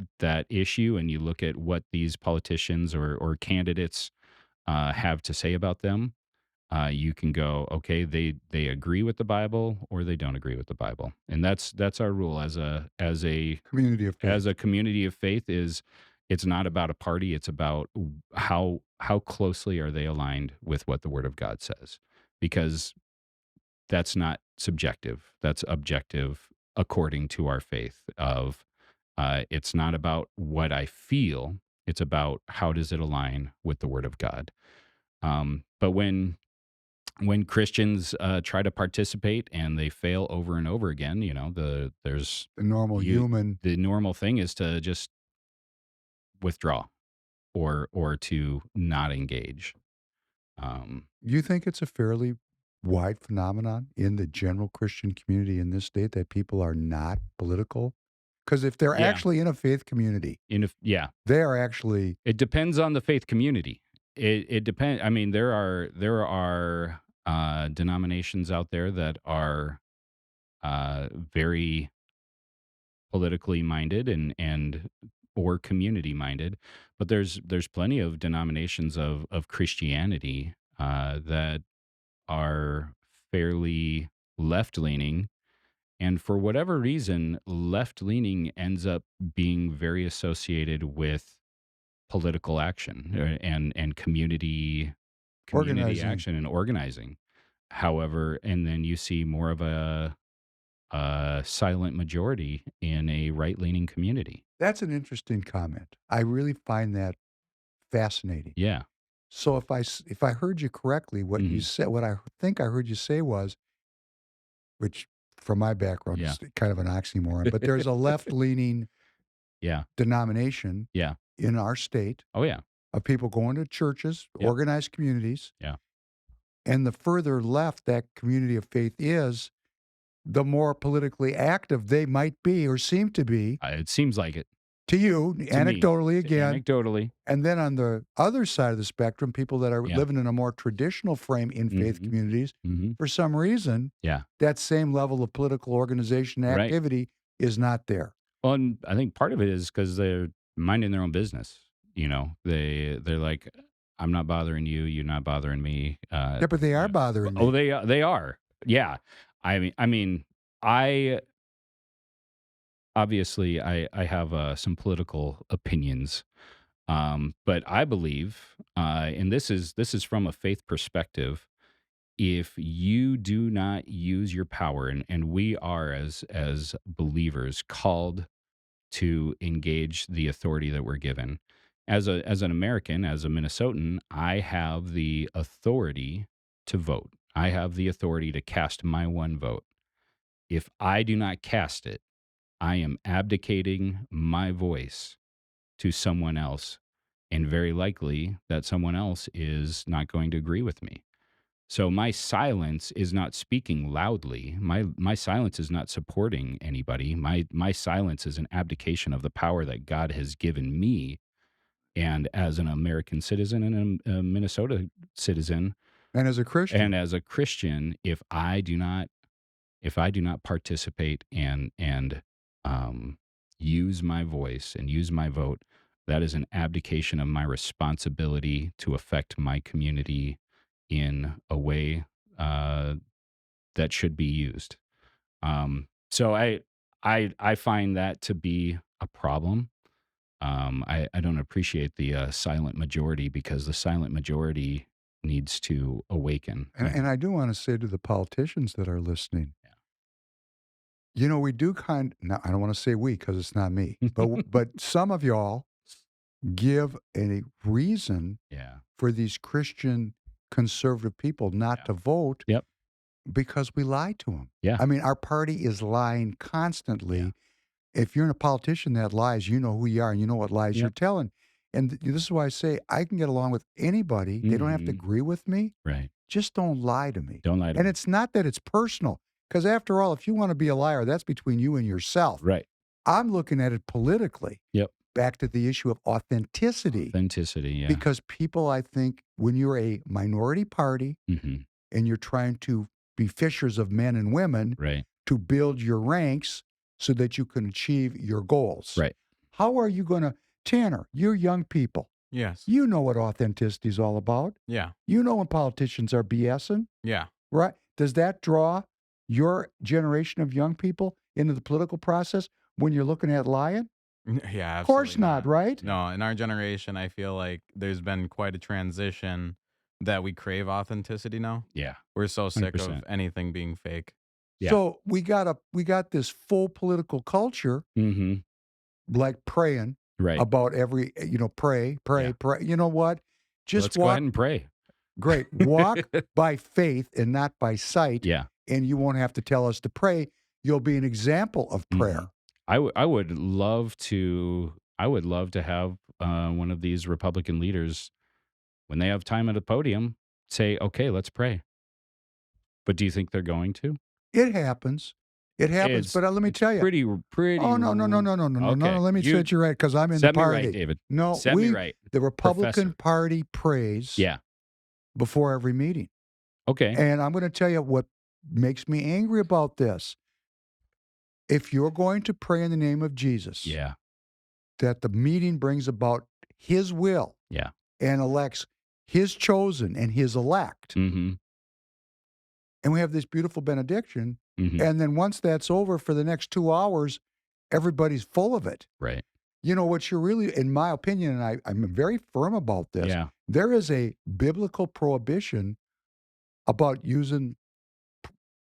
issue and you look at what these politicians or candidates have to say about them, you can go, okay, they agree with the Bible or they don't agree with the Bible. And that's our rule as a Community of faith. as a community of faith. Is it's not about a party, it's about how closely are they aligned with what the Word of God says, because that's not subjective, that's objective according to our faith. Of it's not about what I feel, it's about how does it align with the Word of God. But when Christians try to participate and they fail over and over again, there's The normal human. the normal thing is to just withdraw or to not engage. You think it's a fairly wide phenomenon in the general Christian community in this state that people are not political? Because if they're Yeah. actually in a faith community, Yeah, they are actually. it depends on the faith community. It depends. I mean, there are denominations out there that are very politically minded and or community minded, but there's plenty of denominations of Christianity that are fairly left leaning, and for whatever reason, left leaning ends up being very associated with political action and community Organizing. action and organizing. However, and then you see more of a silent majority in a right-leaning community. That's an interesting comment. I really find that fascinating. Yeah. So if I heard you correctly, what you Mhm. said, what I think I heard you say was, which from my background Yeah. is kind of an oxymoron, but there's a left-leaning Yeah. denomination Yeah. in our state Oh, yeah. of people going to churches, Yep. organized communities, Yeah. And the further left that community of faith is, the more politically active they might be or seem to be It seems like it to you, to me. anecdotally again. Anecdotally. And then on the other side of the spectrum, people that are Yeah. living in a more traditional frame in faith Mhm. communities, Mhm. for some reason, Yeah. that same level of political organization and Right. activity is not there. Well, and I think part of it is because they're minding their own business. You know, they're like, I'm not bothering you, you're not bothering me. Yeah, but they are bothering me. Oh, they are. Yeah. I obviously I have some political opinions, but I believe, and this is from a faith perspective. If you do not use your power, and we are as believers called to engage the authority that we're given. As an American, as a Minnesotan, I have the authority to vote. I have the authority to cast my one vote. If I do not cast it, I am abdicating my voice to someone else, and very likely that someone else is not going to agree with me. So my silence is not speaking loudly. My silence is not supporting anybody. My silence is an abdication of the power that God has given me. And as an American citizen and a Minnesota citizen, And as a Christian, and as a Christian, if I do not participate and use my voice and use my vote, that is an abdication of my responsibility to affect my community in a way uh, that should be used. So I find that to be a problem. I don't appreciate the silent majority, because the silent majority needs to awaken. and I do want to say to the politicians that are listening, Yeah. you know, we do now, I don't want to say we because it's not me, but some of y'all give a reason Yeah. for these Christian conservative people not Yeah. to vote Yep. because we lie to them. Yeah. I mean, our party is lying constantly. Yeah. If you're in a politician that lies, you know who you are and you know what lies you're Yep. telling. And this is why I say I can get along with anybody. They don't have to Mhm. agree with me. Right. Just don't lie to me. Don't lie to And me. it's not that it's personal, because after all, if you want to be a liar, that's between you and yourself. Right. I'm looking at it politically. Yep. Back to the issue of authenticity. Authenticity. Yeah. Because people, I think, when you're a minority party Mhm. and you're trying to be fishers of men and women Right. to build your ranks so that you can achieve your goals. Right. How are you going to, Tanner, you're young people. Yes. You know what authenticity is all about. Yeah. You know when politicians are BSing, Yeah. right? Does that draw your generation of young people into the political process when you're looking at lying? Yeah. Of course absolutely not, right? No, in our generation, I feel like there's been quite a transition that we crave authenticity now. Yeah. We're so sick 100%. of anything being fake. Yeah. So we got this full political culture, Mm-hmm. like praying Right. about every, pray. Yeah. You know what? Just Let's go walk. ahead and pray. Great. Walk by faith and not by sight. Yeah. And you won't have to tell us to pray. You'll be an example of prayer. I would love to have one of these Republican leaders, when they have time at a podium, say, "Okay, let's pray." But do you think they're going to? It happens. It happens. It's- But let me it's tell you. pretty. Oh, no. Okay. Let me You set you right, because I'm in the set me party. right, David. No, Set me right. the Republican Professor. Party prays Yeah. before every meeting. Okay. And I'm going to tell you what makes me angry about this. If you're going to pray in the name of Jesus, Yeah. that the meeting brings about his will Yeah. and elects his chosen and his elect, Mm-hmm. and we have this beautiful benediction, Mm-hmm. and then once that's over, for the next 2 hours, everybody's full of it. Right. You know what you're really, in my opinion, and I'm very firm about this, Yeah. there is a biblical prohibition about using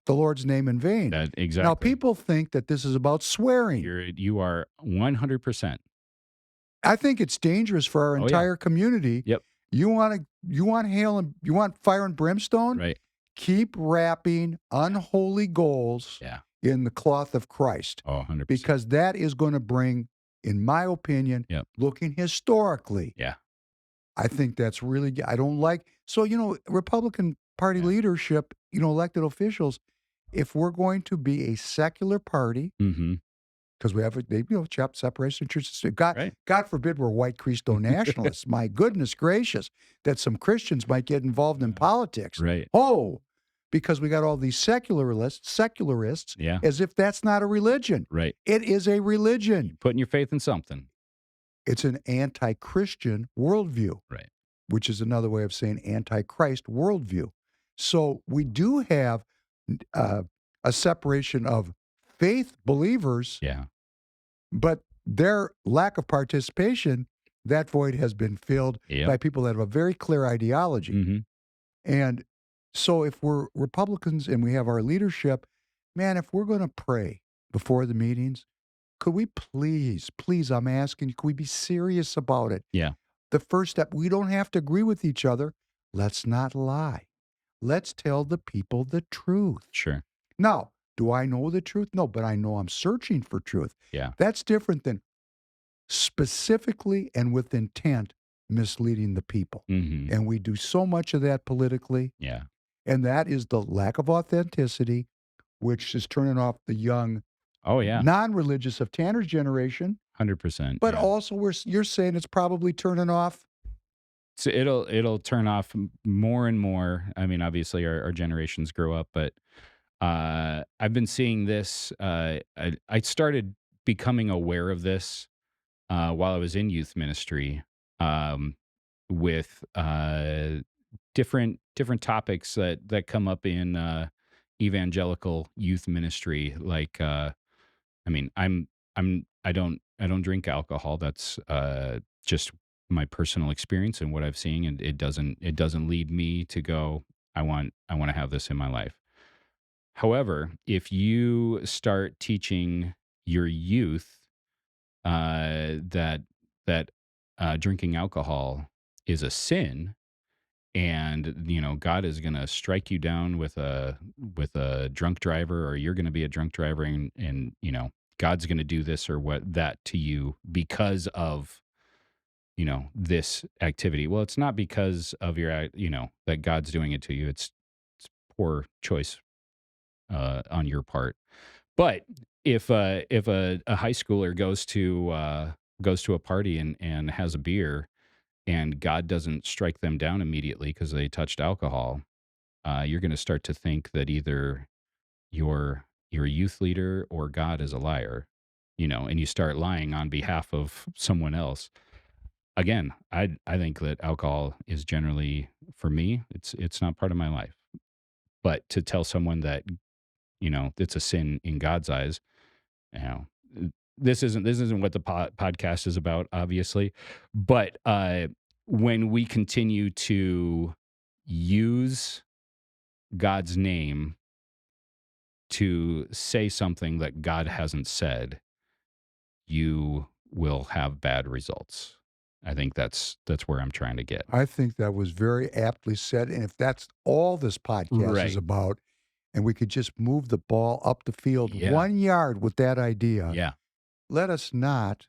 the Lord's name in vain. Exactly. Now, people think that this is about swearing. You are 100%. I think it's dangerous for our Oh, yeah. entire community. Yep. You want hail and you want fire and brimstone? Right. Keep wrapping unholy goals Yeah. in the cloth of Christ, Oh, 100%. because that is going to bring, in my opinion, Yep. looking historically, Yeah. I think that's really, I don't like, so, Republican party Yeah. leadership, elected officials, if we're going to be a secular party, Mm-hmm. because we have separation of church and state. God, Right. God forbid we're white Christo nationalists. My goodness gracious, that some Christians might get involved in politics. Right. Oh, because we got all these secularists, Yeah. as if that's not a religion. Right. It is a religion. Putting your faith in something. It's an anti-Christian worldview, Right. which is another way of saying anti-Christ worldview. So we do have a separation of faith believers, Yeah. but their lack of participation, that void has been filled Yep. by people that have a very clear ideology. Mm-hmm. And so if we're Republicans and we have our leadership, man, if we're going to pray before the meetings, could we please, I'm asking you, could we be serious about it? Yeah. The first step, we don't have to agree with each other. Let's not lie. Let's tell the people the truth. Sure. Now, do I know the truth? No, but I know I'm searching for truth. Yeah. That's different than specifically and with intent misleading the people. Mm-hmm. And we do so much of that politically. Yeah. And that is the lack of authenticity, which is turning off the young, Oh yeah. non-religious of Tanner's generation. 100%. But yeah. also you're saying it's probably turning off. So it'll turn off more and more. I mean, obviously our generations grow up, but I've been seeing this. I started becoming aware of this while I was in youth ministry, with different topics that come up in evangelical youth ministry. Like, I mean, I don't drink alcohol. That's just my personal experience and what I've seen, and it doesn't lead me to go, I want to have this in my life. However, if you start teaching your youth that drinking alcohol is a sin, and God is going to strike you down with a drunk driver, or you're going to be a drunk driver, and God's going to do this or what that to you because of this activity. Well, it's not because of your that God's doing it to you. It's poor choice on your part. But if a high schooler goes to a party and has a beer, and God doesn't strike them down immediately because they touched alcohol, you're going to start to think that either your youth leader or God is a liar, and you start lying on behalf of someone else. Again, I think that alcohol is generally, for me, it's not part of my life. But to tell someone that it's a sin in God's eyes, you know, this isn't what the podcast is about, obviously. But when we continue to use God's name to say something that God hasn't said, you will have bad results. I think that's where I'm trying to get. I think that was very aptly said. And if that's all this podcast Right. is about, and we could just move the ball up the field Yeah. 1 yard with that idea, Yeah. let us not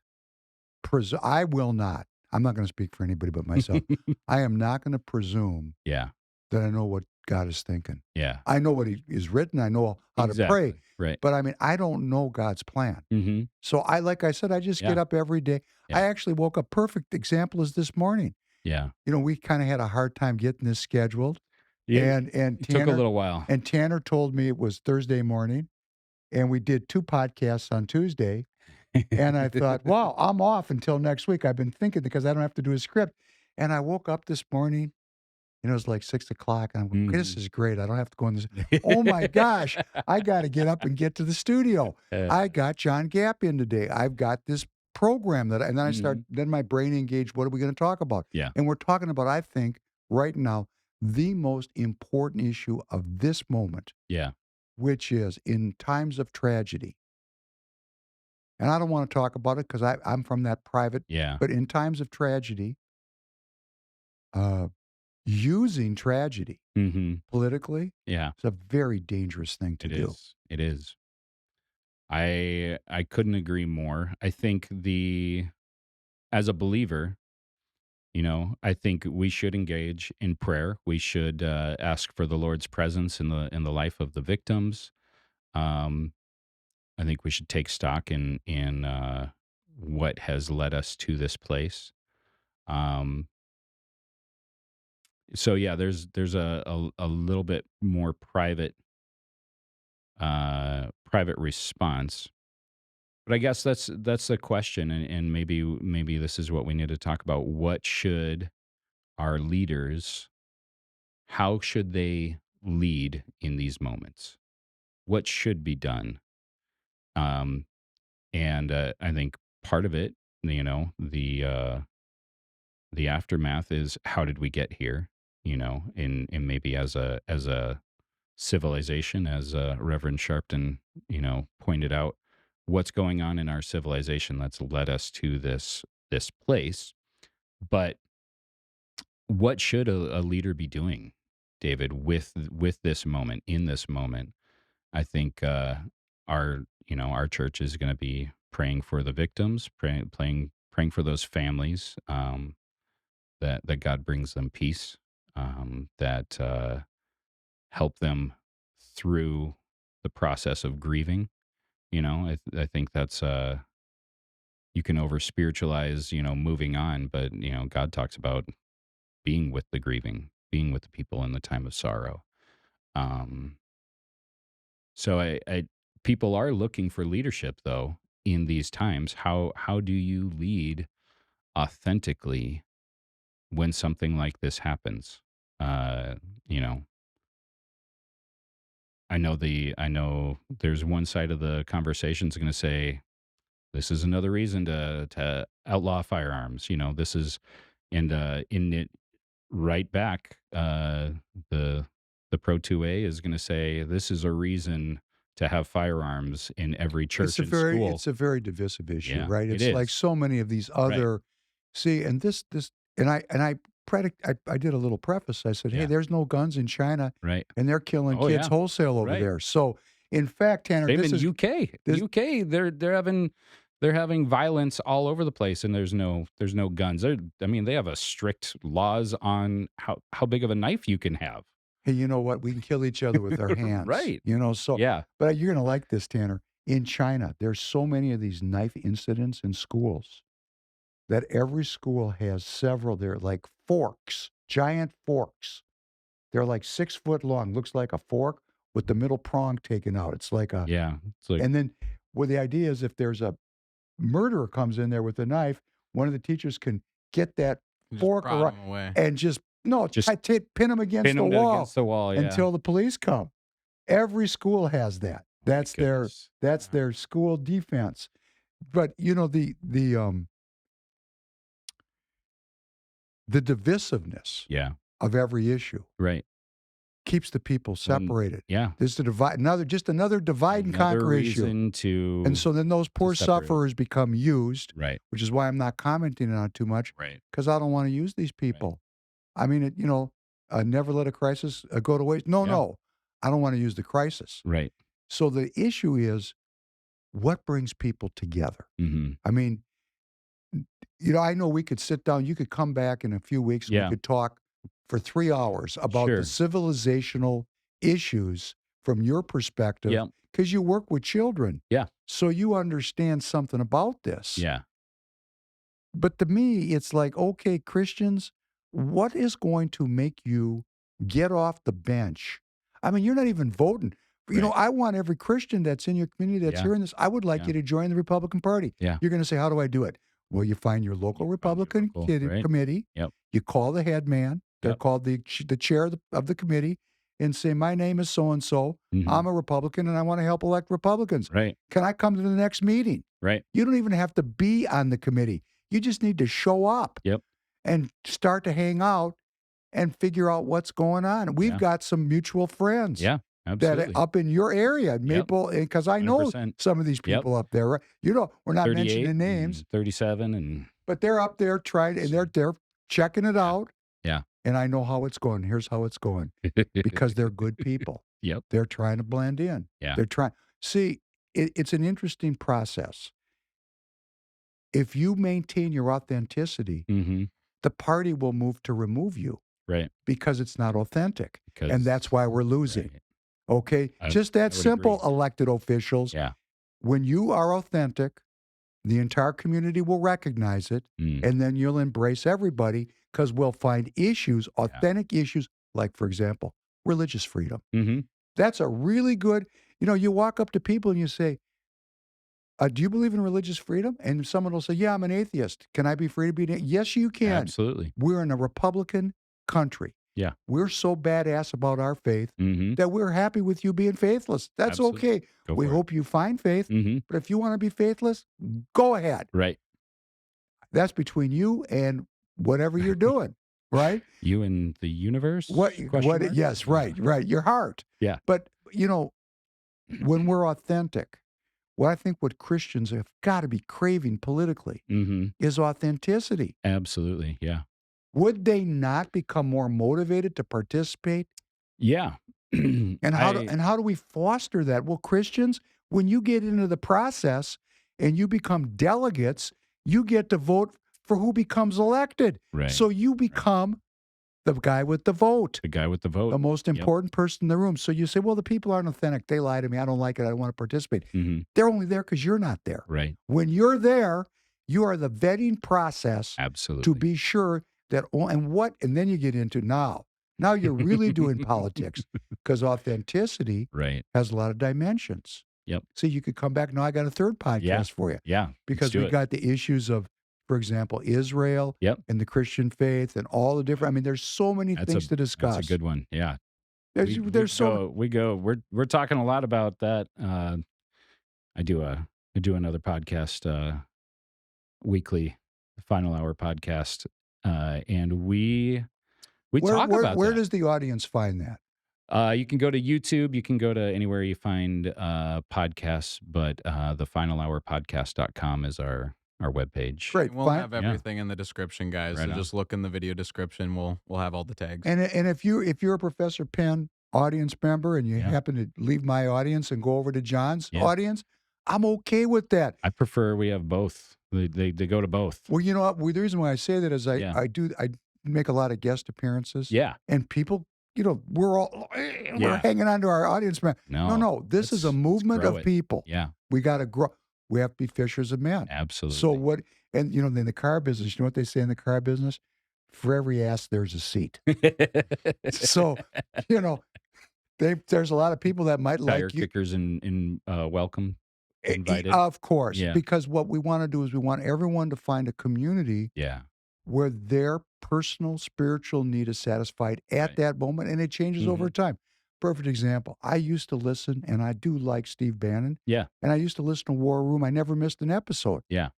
I will not. I'm not going to speak for anybody but myself. I am not going to presume Yeah. that I know what God is thinking. Yeah. I know what he is written. I know how to pray. Right. But I mean, I don't know God's plan. Mm-hmm. So like I said, I just get Yeah. up every day. Yeah. I actually woke up. Perfect example is this morning. Yeah. We kind of had a hard time getting this scheduled. Yeah. And It Tanner, took a little while. And Tanner told me it was Thursday morning, and we did 2 podcasts on Tuesday. And I thought, wow, I'm off until next week. I've been thinking because I don't have to do a script. And I woke up this morning, and it was like 6 o'clock. And I'm going, this is great. I don't have to go in this. Oh my gosh, I got to get up and get to the studio. I got John Gapp in today. I've got this program and then I start, then my brain engaged. What are we going to talk about? Yeah. And we're talking about, I think, right now, the most important issue of this moment. Yeah. Which is in times of tragedy. And I don't want to talk about it because I'm from that private. Yeah. But in times of tragedy, using tragedy politically, it's a very dangerous thing to do. It is. I couldn't agree more. I think as a believer, I think we should engage in prayer. We should ask for the Lord's presence in the life of the victims. Um, I think we should take stock in what has led us to this place. Um, so yeah, there's a little bit more private response. But I guess that's the question, and maybe this is what we need to talk about. What should our leaders? How should they lead in these moments? What should be done? Um, and I think part of it, the aftermath is how did we get here? And maybe as a civilization, as Reverend Sharpton, pointed out, what's going on in our civilization that's led us to this place. But what should a leader be doing, David, with this moment, in this moment? I think our church is going to be praying for the victims, praying for those families, that God brings them peace, that help them through the process of grieving. I think that's you can over spiritualize, moving on, but God talks about being with the grieving, being with the people in the time of sorrow. Um, so I people are looking for leadership though in these times. How do you lead authentically when something like this happens? Uh, you know, I know there's one side of the conversation is going to say this is another reason to outlaw firearms. This is and in it right back the Pro 2A is going to say this is a reason to have firearms in every church and school. It's a very divisive issue, Yeah, right? it It's like is. so many of these Right. other see, and this I did a little preface. I said, "Hey, Yeah. there's no guns in China, Right. and they're killing Oh kids yeah. wholesale over Right. there." So, in fact, Tanner, Same this in is UK. this UK, they're having violence all over the place, and there's no guns. They have a strict laws on how big of a knife you can have. hey, you know what? We can kill each other with our hands, Right. so Yeah. but you're gonna like this, Tanner. In China, there's so many of these knife incidents in schools that every school has several. They're like forks, giant forks. They're like 6 foot long, looks like a fork with the middle prong taken out. It's like a Yeah. It's like and then well, the idea is if there's a murderer comes in there with a knife, one of the teachers can get that Just fork prod around them away. and just no, just pin them against pin the them wall against the wall. Yeah. until the police come. Every school has that. Oh my That's goodness. their school defense. But the divisiveness Yeah. of every issue Right. keeps the people separated. Yeah. There's the divide another divide and Another conquer issue. reason to And so then those poor separate. sufferers become used, Right. which is why I'm not commenting on it too much Right. because I don't want to use these people. I mean, never let a crisis go to waste. No, Yeah. no, I don't want to use the crisis. Right. So the issue is what brings people together. Mm-hmm. I mean, I know we could sit down. You could come back in a few weeks and Yeah. we could talk for 3 hours about the Sure. civilizational issues from your perspective Yeah. because you work with children. Yeah. So you understand something about this. Yeah. But to me, it's like, okay, Christians, what is going to make you get off the bench? I mean, you're not even voting. Right. I want every Christian that's in your community that's Yeah. hearing this, I would like Yeah. you to join the Republican Party. Yeah. You're going to say, how do I do it? Well, you find your local You find your Republican local, right. committee. Yep. You call the head man. They're Yep. called the chair of the committee and say, my name is so-and-so. Mhm. I'm a Republican and I want to help elect Republicans. Right. Can I come to the next meeting? Right. You don't even have to be on the committee. You just need to show up Yep. and start to hang out and figure out what's going on. We've Yeah. got some mutual friends Yeah. that Absolutely. are up in your area, Maple, because I know 100%. some of these Yep. people up there. Right? We're not 38 mentioning names, and 37 and but they're up there trying, and they're checking it out. yeah. And I know how it's going. Here's how it's going because they're good people. Yep. They're trying to blend in. Yeah. They're trying. See, it's an interesting process. If you maintain your authenticity, Mm-hmm. the party will move to remove you Right. because it's not authentic. And Because that's why we're losing. right. Okay? Just that I would simple, agree. elected officials. Yeah. When you are authentic, the entire community will recognize it, and then you'll embrace everybody because we'll find issues, authentic issues, like, for example, religious freedom. Mm-hmm. That's a really good, you walk up to people and you say, do you believe in religious freedom? And someone will say, yeah, I'm an atheist. Can I be free to be an atheist? Yes, you can. Absolutely. We're in a Republican country. Yeah. We're so badass about our faith Mm-hmm. that we're happy with you being faithless. That's Absolutely. okay. Go We for it. hope you find faith, Mm-hmm. but if you want to be faithless, go ahead. Right. That's between you and whatever you're doing, right? You and the universe? What? Question mark? Yes, right. Your heart. Yeah. But when we're authentic, what Christians have got to be craving politically Mm-hmm. is authenticity. Absolutely. Yeah. Would they not become more motivated to participate? Yeah. And how do we foster that? Well, Christians, when you get into the process and you become delegates, you get to vote for who becomes elected. Right. So you become the guy with the vote, The guy with the vote. the most important person in the room. So you say, well, the people aren't authentic. They lie to me. I don't like it. I don't want to participate. Mm-hmm. They're only there because you're not there. Right. When you're there, you are the vetting process Absolutely. to be sure that, and then you get into now you're really doing politics because authenticity right. has a lot of dimensions. Yep. So you could come back. Now I got a third podcast for you Yeah. because we got the issues of, for example, Israel Yep. and the Christian faith and all the different, there's so many things to discuss. That's a good one. Yeah. We're talking a lot about that. I do another podcast, weekly final hour podcast. And we talk about where that. does the audience find that? You can go to YouTube. You can go to anywhere you find podcasts, but thefinalhourpodcast.com is our webpage. Great. We'll have everything in the description, guys. Right so on. just look in the video description. We'll have all the tags. And if you're a Professor Penn audience member and you happen to leave my audience and go over to John's audience, I'm okay with that. I prefer we have both. They go to both. Well, you know what? The reason why I say that is I make a lot of guest appearances. Yeah. And people, we're hanging on to our audience. No. This is a movement of people. Yeah. We got to grow. We have to be fishers of men. Absolutely. So in the car business, you know what they say in the car business? For every ass, there's a seat. So, there's a lot of people that might Tire like you. kickers in welcome. Invited. Of course. Yeah. Because what we want to do is we want everyone to find a community where their personal spiritual need is satisfied at that moment, and it changes over time. Perfect example. I used to listen, and I do like Steve Bannon. Yeah. And I used to listen to War Room. I never missed an episode. Yeah.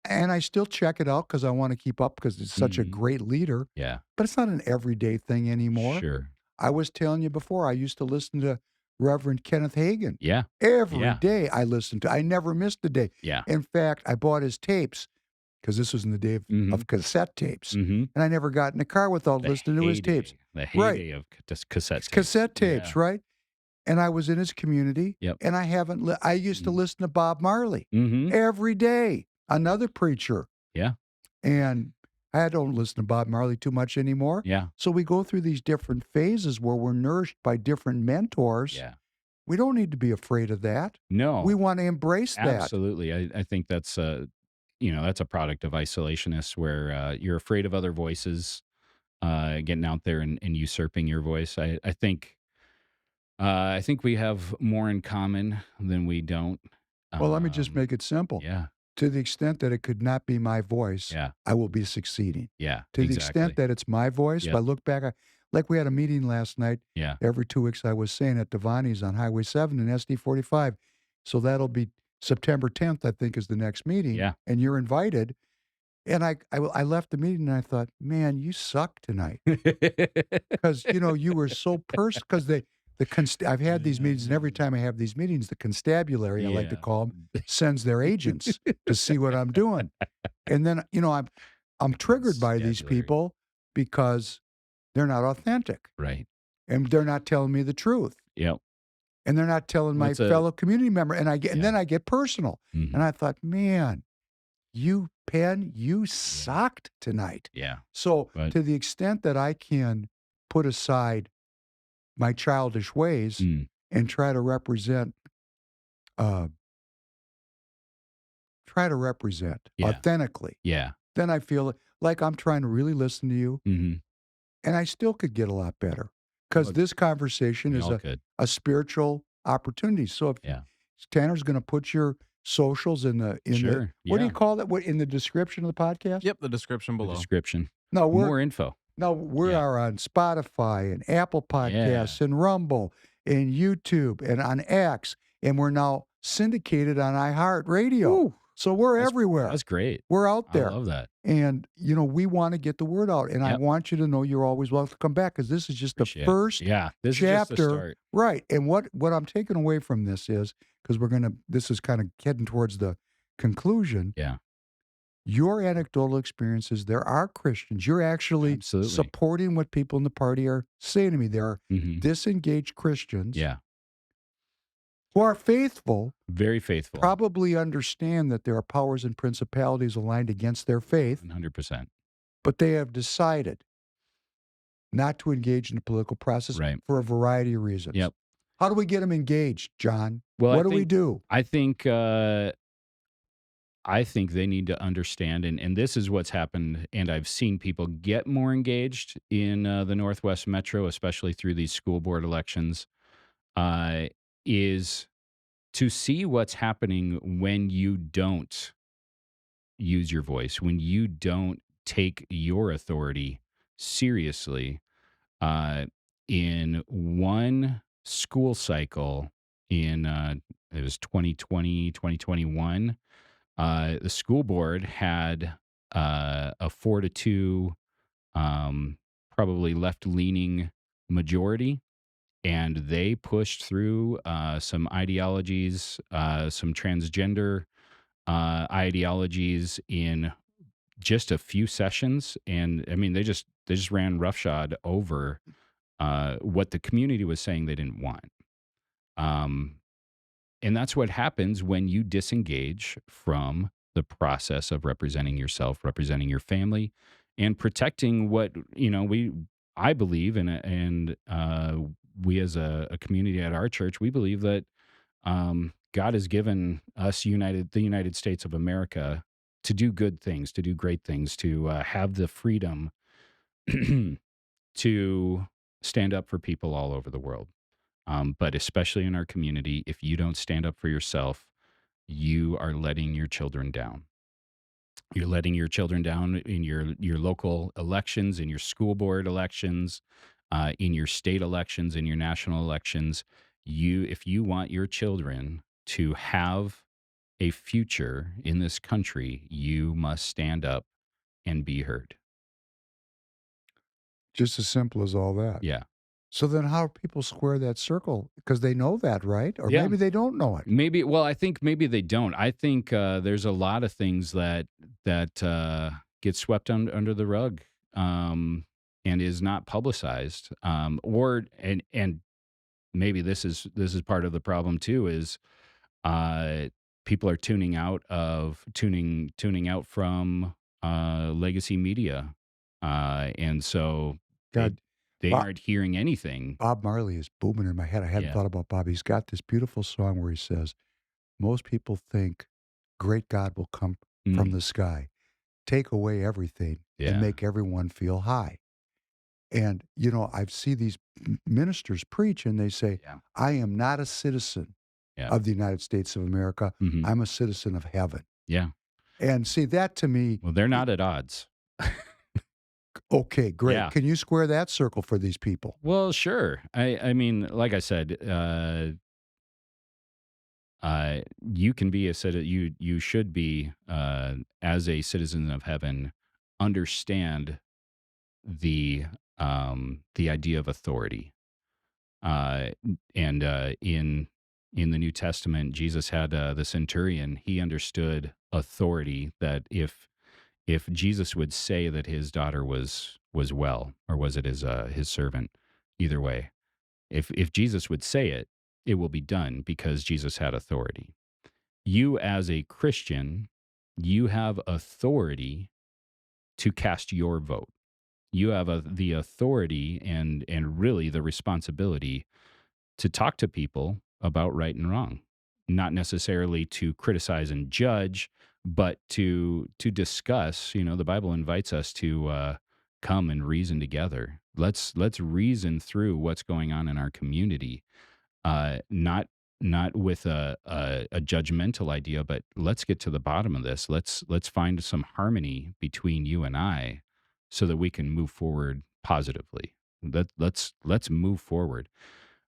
And I still check it out because I want to keep up because it's such a great leader. Yeah. But it's not an everyday thing anymore. Sure. I was telling you before, I used to listen to Reverend Kenneth Hagin. Yeah. Every day I listened to. I never missed a day. Yeah. In fact, I bought his tapes because this was in the day of cassette tapes. And I never got in the car without listening to his tapes. The heyday of cassette tapes. Cassette tapes, right? And I was in his community. Yep. And I used to listen to Bob Marley Mm-hmm. every day, another preacher. Yeah. And I don't listen to Bob Marley too much anymore. Yeah. So we go through these different phases where we're nourished by different mentors. Yeah. We don't need to be afraid of that. No. We want to embrace that. Absolutely. I think that's that's a product of isolationists where you're afraid of other voices getting out there and usurping your voice. I think we have more in common than we don't. Well, let me just make it simple. Yeah. To the extent that it could not be my voice, I will be succeeding. Yeah. To the extent that it's my voice, if I look back, like we had a meeting last night. Yeah. Every 2 weeks, I was saying at Devani's on Highway 7 and SD 45. So that'll be September 10th, I think, is the next meeting. Yeah. And you're invited. And I left the meeting and I thought, man, you suck tonight. Because, you were so because I've had these meetings, and every time I have these meetings, the constabulary, I like to call them, sends their agents to see what I'm doing. And then, I'm triggered by these people because they're not authentic. Right. And they're not telling me the truth. Yep. And they're not telling my fellow community member. And then I get personal. Mm-hmm. And I thought, man, Penn, you sucked tonight. Yeah. So But to the extent that I can put aside my childish ways mm, and uh, try to represent yeah. authentically, Yeah. then I feel like I'm trying to really listen to you, Mhm. and I still could get a lot better because Well, this conversation we is all could. a spiritual opportunity. So if Yeah. Tanner's going to put your socials in the Sure. what do you Yeah. call that? What in the description of the podcast? Yep, the description The below. description. No, More info. we Yeah. are on Spotify and Apple Yeah. Podcasts and Rumble and YouTube and on X, and we're now syndicated on iHeartRadio. Woo. So we're That's everywhere. that's great. We're out I there. love that. And, we want to get the word out. And I Yep. want you to know you're always welcome to come back because this is just Appreciate the it. first Yeah. This is just the chapter. start. Right. And what I'm taking away from this is, because this is kind of heading towards the conclusion. Yeah. Your anecdotal experiences, there are Christians. You're actually Absolutely. supporting what people in the party are saying to me. There are Mhm. disengaged Christians Yeah. who are faithful, Very faithful. probably understand that there are powers and principalities aligned against their faith, 100%. but they have decided not to engage in the political process Right. for a variety of reasons. Yep. How do we get them engaged, John? Well, What do we do? I think they need to understand, and this is what's happened, and I've seen people get more engaged in the Northwest Metro, especially through these school board elections, is to see what's happening when you don't use your voice, when you don't take your authority seriously. In one school cycle it was 2020, 2021, the school board had a 4-2, probably left-leaning majority, and they pushed through some ideologies, some transgender ideologies in just a few sessions. And I mean, they just ran roughshod over what the community was saying they didn't want. And that's what happens when you disengage from the process of representing yourself, representing your family, and protecting what I believe, and we as a community at our church, we believe that God has given us the United States of America, to do good things, to do great things, to have the freedom to stand up for people all over the world. But especially in our community, if you don't stand up for yourself, you are letting your children down. You're letting your children down in your local elections, in your school board elections, in your state elections, in your national elections. If you want your children to have a future in this country, you must stand up and be heard. Just as simple as all that. Yeah. So then how do people square that circle? Because they know that, right? Or Yeah. maybe they don't know it. I think maybe they don't. I think there's a lot of things that get swept under the rug, and is not publicized. And maybe this is part of the problem too. Is people are tuning out from legacy media, and so God, they Bob, aren't hearing anything. Bob Marley is booming in my head. I hadn't Yeah. thought about Bob. He's got this beautiful song where he says, most people think great God will come from Mm. the sky, take away everything, Yeah. and make everyone feel high. And, I see these ministers preach and they say, Yeah. I am not a citizen Yeah. of the United States of America. Mhm. I'm a citizen of heaven. Yeah. And see, that to me, Well, they're not at odds. okay, great. Yeah. Can you square that circle for these people? Well, sure. I mean, like I said, you can be a citizen. You should be, as a citizen of heaven, understand the idea of authority. And in the New Testament, Jesus had the centurion. He understood authority. That if Jesus would say that his daughter was well, or was it his servant, either way, if Jesus would say it, it will be done because Jesus had authority. You as a Christian, you have authority to cast your vote. You have the authority and really the responsibility to talk to people about right and wrong, not necessarily to criticize and judge, but to discuss. The Bible invites us to come and reason together. Let's reason through what's going on in our community, not with a judgmental idea, but let's get to the bottom of this. Let's find some harmony between you and I, so that we can move forward positively. Let's move forward.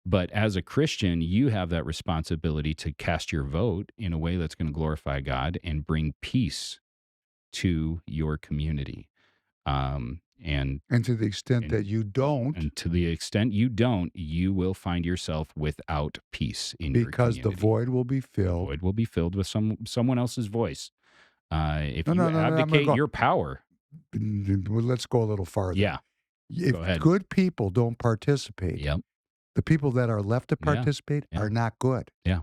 But as a Christian, you have that responsibility to cast your vote in a way that's going to glorify God and bring peace to your community. And to the extent that you don't, and to the extent you don't, you will find yourself without peace in your because community. the void will be The filled. void will be filled with someone else's voice. If No, you no, no, no, I'm gonna abdicate go- your power, Well, let's go a little farther. yeah, If go ahead. good people don't participate, Yep, the people that are left to Yeah, participate yeah. are not good. Yeah.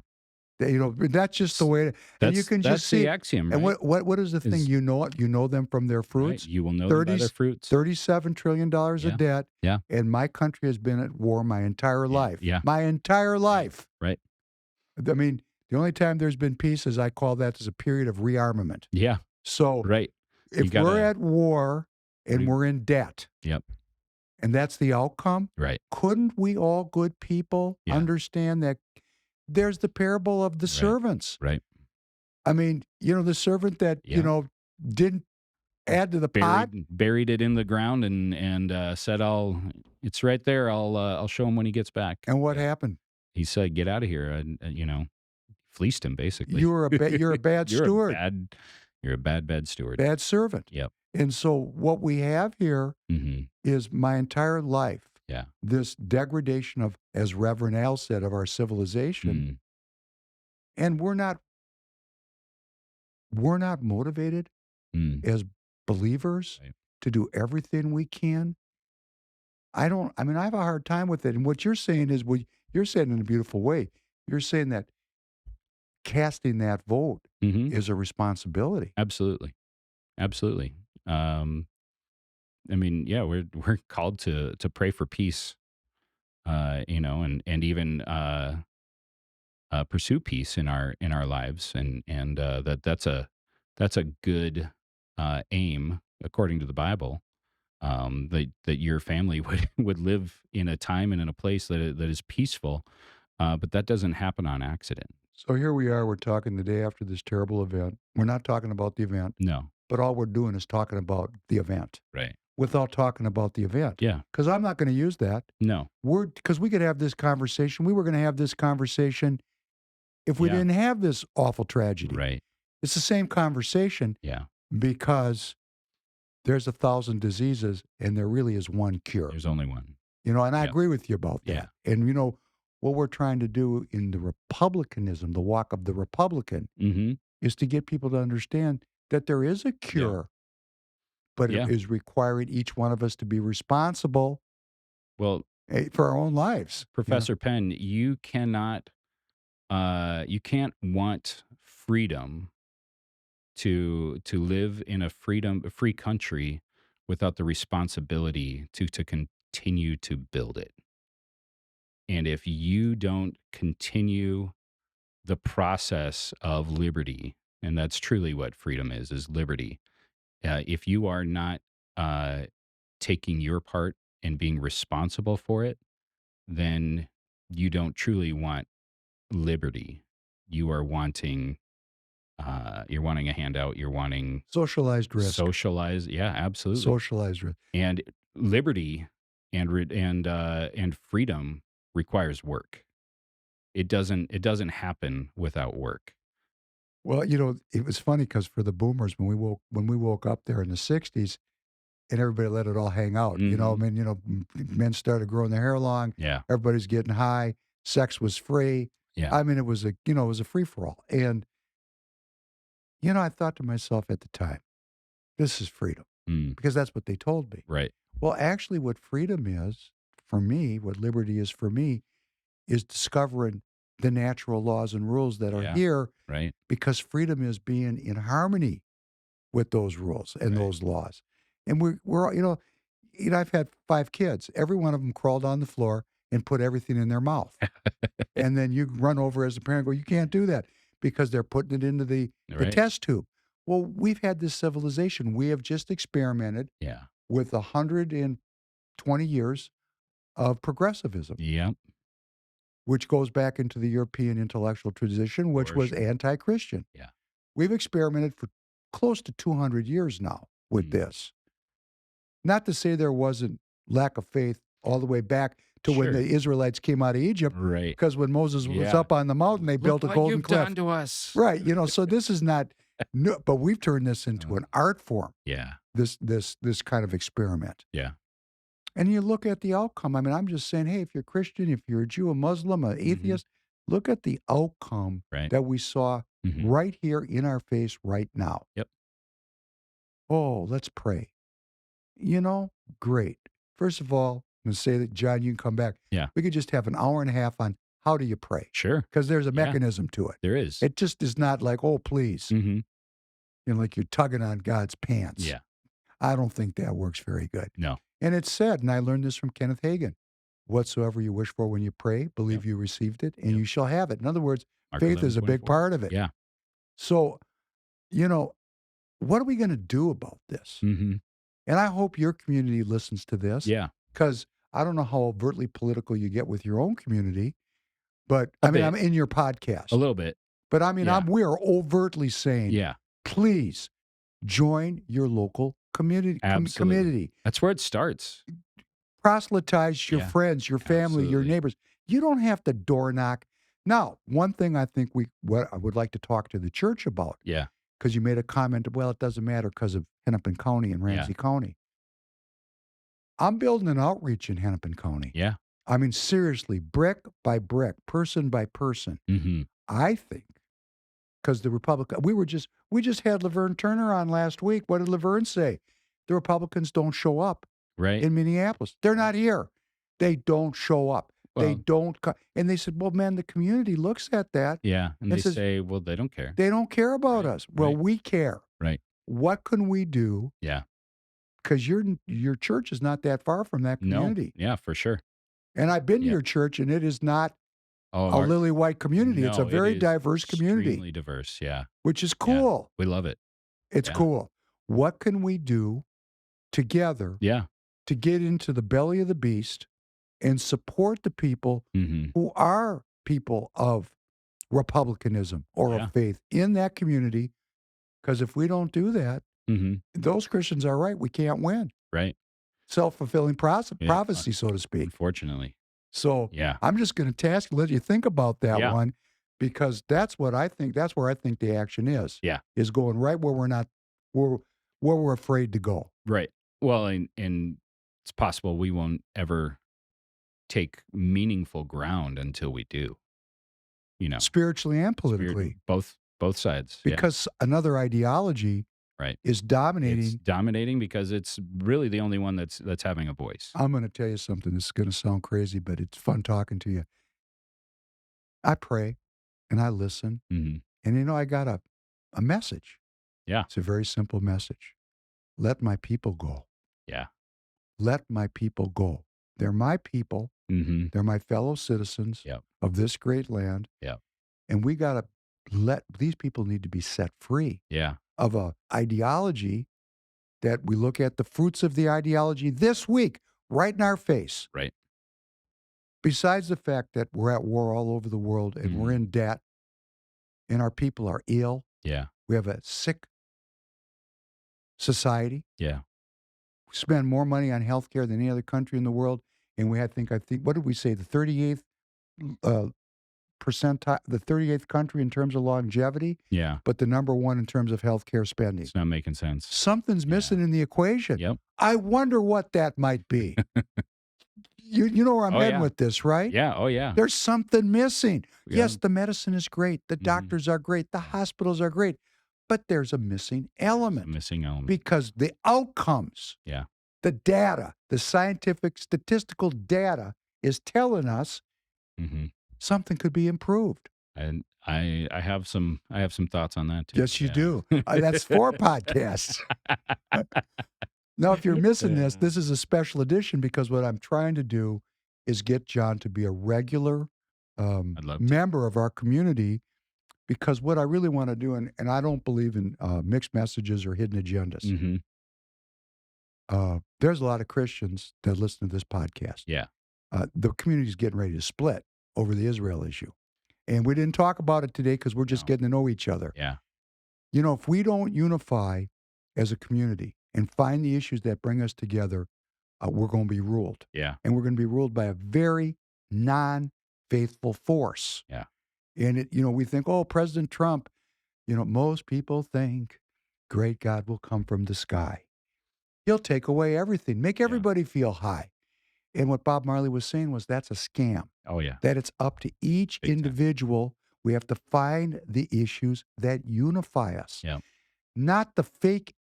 That's just the way. And you can that's just see. the axiom, right? And what is the thing? Is- You know them from their Right, fruits. you will know them by their fruits. $37 trillion Yeah, of debt. yeah. And my country has been at war my entire life. yeah. My entire life. Right. I mean, the only time there's been peace is I call that as a period of rearmament. Yeah, So right. You if gotta- we're at war and Re- we're in debt, Yep, and that's the outcome, right. couldn't we all good people Yeah. understand that there's the parable of the servants? Right. I mean, the servant that, Yeah. didn't add to the pot. Buried it in the ground and said, it's right there. I'll show him when he gets back. And what happened? He said, get out of here. And, fleeced him basically. You're a bad You're steward, you're a bad steward. bad servant. Yep. And so what we have here Mm-hmm. is my entire life, Yeah. this degradation of, as Reverend Al said, of our civilization. Mm. And we're not motivated Mm. as believers Right. to do everything we can. I have a hard time with it. And what you're saying is, you're saying in a beautiful way. You're saying that casting that vote Mm-hmm. is a responsibility. Absolutely. Absolutely. We're called to pray for peace, and even pursue peace in our lives, and that's a good aim according to the Bible. That your family would live in a time and in a place that is peaceful, but that doesn't happen on accident. So here we are. We're talking the day after this terrible event. We're not talking about the event, No, but all we're doing is talking about the event right? without talking about the event. Yeah, Because I'm not going to use that. no, Because we could have this conversation. We were going to have this conversation if we Yeah. didn't have this awful tragedy. right? It's the same conversation Yeah, because there's 1,000 diseases and there really is one cure. there's only one. And I Yep. agree with you about that. Yeah. And what we're trying to do in the Republicanism, the walk of the Republican, Mm-hmm. is to get people to understand that there is a cure, but Yeah. it is requiring each one of us to be responsible Well, for our own lives. Professor Penn, you cannot, you can't want freedom to live in a free country without the responsibility to continue to build it. And if you don't continue the process of liberty, and that's truly what freedom is liberty. If you are not taking your part and being responsible for it, then you don't truly want liberty. You are wanting, you're wanting a handout. You're wanting Socialized risk. socialize. Yeah, absolutely. Socialized risk. And liberty and freedom requires work. It doesn't happen without work. Well, it was funny because for the boomers, when we woke up there in the 60s, and everybody let it all hang out. Men started growing their hair long. Yeah. Everybody's getting high. Sex was free. Yeah. I mean, it was a free for all. And I thought to myself at the time, this is freedom, because that's what they told me. Right. Well, actually, what freedom is for me, what liberty is for me, is discovering the natural laws and rules that are Yeah. here, Right. because freedom is being in harmony with those rules and those laws. And we're I've had 5 kids. Every one of them crawled on the floor and put everything in their mouth. And then you run over as a parent and go, you can't do that because they're putting it into the test tube. Well, we've had this civilization. We have just experimented with 120 years of progressivism. Yep. Which goes back into the European intellectual tradition, which was anti-Christian. Yeah. We've experimented for close to 200 years now with this. Not to say there wasn't lack of faith all the way back to when the Israelites came out of Egypt. Right. Because when Moses was up on the mountain, they built a golden cliff. Done to us. Right. So this is not no, but we've turned this into an art form. Yeah. This kind of experiment. Yeah. And you look at the outcome. I mean, I'm just saying, hey, if you're Christian, if you're a Jew, a Muslim, an atheist, look at the outcome that we saw right here in our face right now. Yep. Oh, let's pray. Great. First of all, I'm going to say that, John, you can come back. Yeah. We could just have an hour and a half on how do you pray. Sure. Because there's a mechanism to it. There is. It just is not like, oh, please. Like you're tugging on God's pants. Yeah. I don't think that works very good. No. And it's said, and I learned this from Kenneth Hagin, whatsoever you wish for when you pray, believe you received it, and you shall have it. In other words, faith is a big part of it. Yeah. So, what are we going to do about this? And I hope your community listens to this. Yeah. Because I don't know how overtly political you get with your own community, but I'm in your podcast. A little bit. But we are overtly saying, please join your local community. Community. That's where it starts. Proselytize your friends, your family, your neighbors. You don't have to door knock. Now, one thing I think what I would like to talk to the church about. Yeah. Because you made a comment, well, it doesn't matter because of Hennepin County and Ramsey County. I'm building an outreach in Hennepin County. Yeah. I mean, seriously, brick by brick, person by person. I think, because the Republican, we just had Laverne Turner on last week. What did Laverne say? The Republicans don't show up in Minneapolis. They're not here. They don't show up. Well, they don't come. And they said, well, man, the community looks at that. Yeah. And they say, well, they don't care. They don't care about us. Well, we care. Right. What can we do? Yeah. Because your church is not that far from that community. No. Yeah, for sure. And I've been to your church, and it is not a lily white community. It's a very diverse community. Extremely diverse, yeah. Which is cool. Yeah, we love it. It's cool. What can we do together to get into the belly of the beast and support the people who are people of republicanism or of faith in that community? Because if we don't do that, those Christians are right. We can't win. Right. Self-fulfilling prophecy, so to speak. Unfortunately. So I'm just going to let you think about that one, because that's what I think. That's where I think the action is. Yeah. Is going right where where we're afraid to go. Right. Well, and it's possible we won't ever take meaningful ground until we do. Spiritually and politically. Both sides. Because another ideology is dominating. It's dominating because it's really the only one that's having a voice. I'm going to tell you something. This is going to sound crazy, but it's fun talking to you. I pray and I listen. And I got a message. Yeah. It's a very simple message. Let my people go. Yeah. Let my people go. They're my people. They're my fellow citizens of this great land. Yeah. And we got to these people need to be set free. Yeah. Of a ideology that we look at the fruits of the ideology this week, right in our face. Right. Besides the fact that we're at war all over the world and we're in debt and our people are ill. Yeah. We have a sick society. Yeah. We spend more money on healthcare than any other country in the world. And I think, what did we say? The 38th percentile, the 38th country in terms of longevity. Yeah. But the number one in terms of healthcare spending. It's not making sense. Something's missing in the equation. Yep. I wonder what that might be. You know where I'm heading with this, right? Yeah. Oh, yeah. There's something missing. Yeah. Yes, the medicine is great. The doctors are great. The hospitals are great. But there's a missing element. Because the outcomes, the data, the scientific statistical data is telling us something could be improved. And I have some thoughts on that too. Yes, you do. That's 4 podcasts. Now, if you're missing this is a special edition because what I'm trying to do is get John to be a regular I'd love to. member of our community because what I really want to do, and I don't believe in mixed messages or hidden agendas. Mm-hmm. There's a lot of Christians that listen to this podcast. Yeah. The community's getting ready to split over the Israel issue. And we didn't talk about it today because we're just getting to know each other. Yeah. You know, if we don't unify as a community and find the issues that bring us together, we're going to be ruled. Yeah. And we're going to be ruled by a very non-faithful force. Yeah. And, we think, oh, President Trump, most people think great God will come from the sky. He'll take away everything, make everybody feel high. And what Bob Marley was saying was that's a scam. Oh, yeah. That it's up to each Big time. individual. We have to find the issues that unify us. Yeah. Not the fake,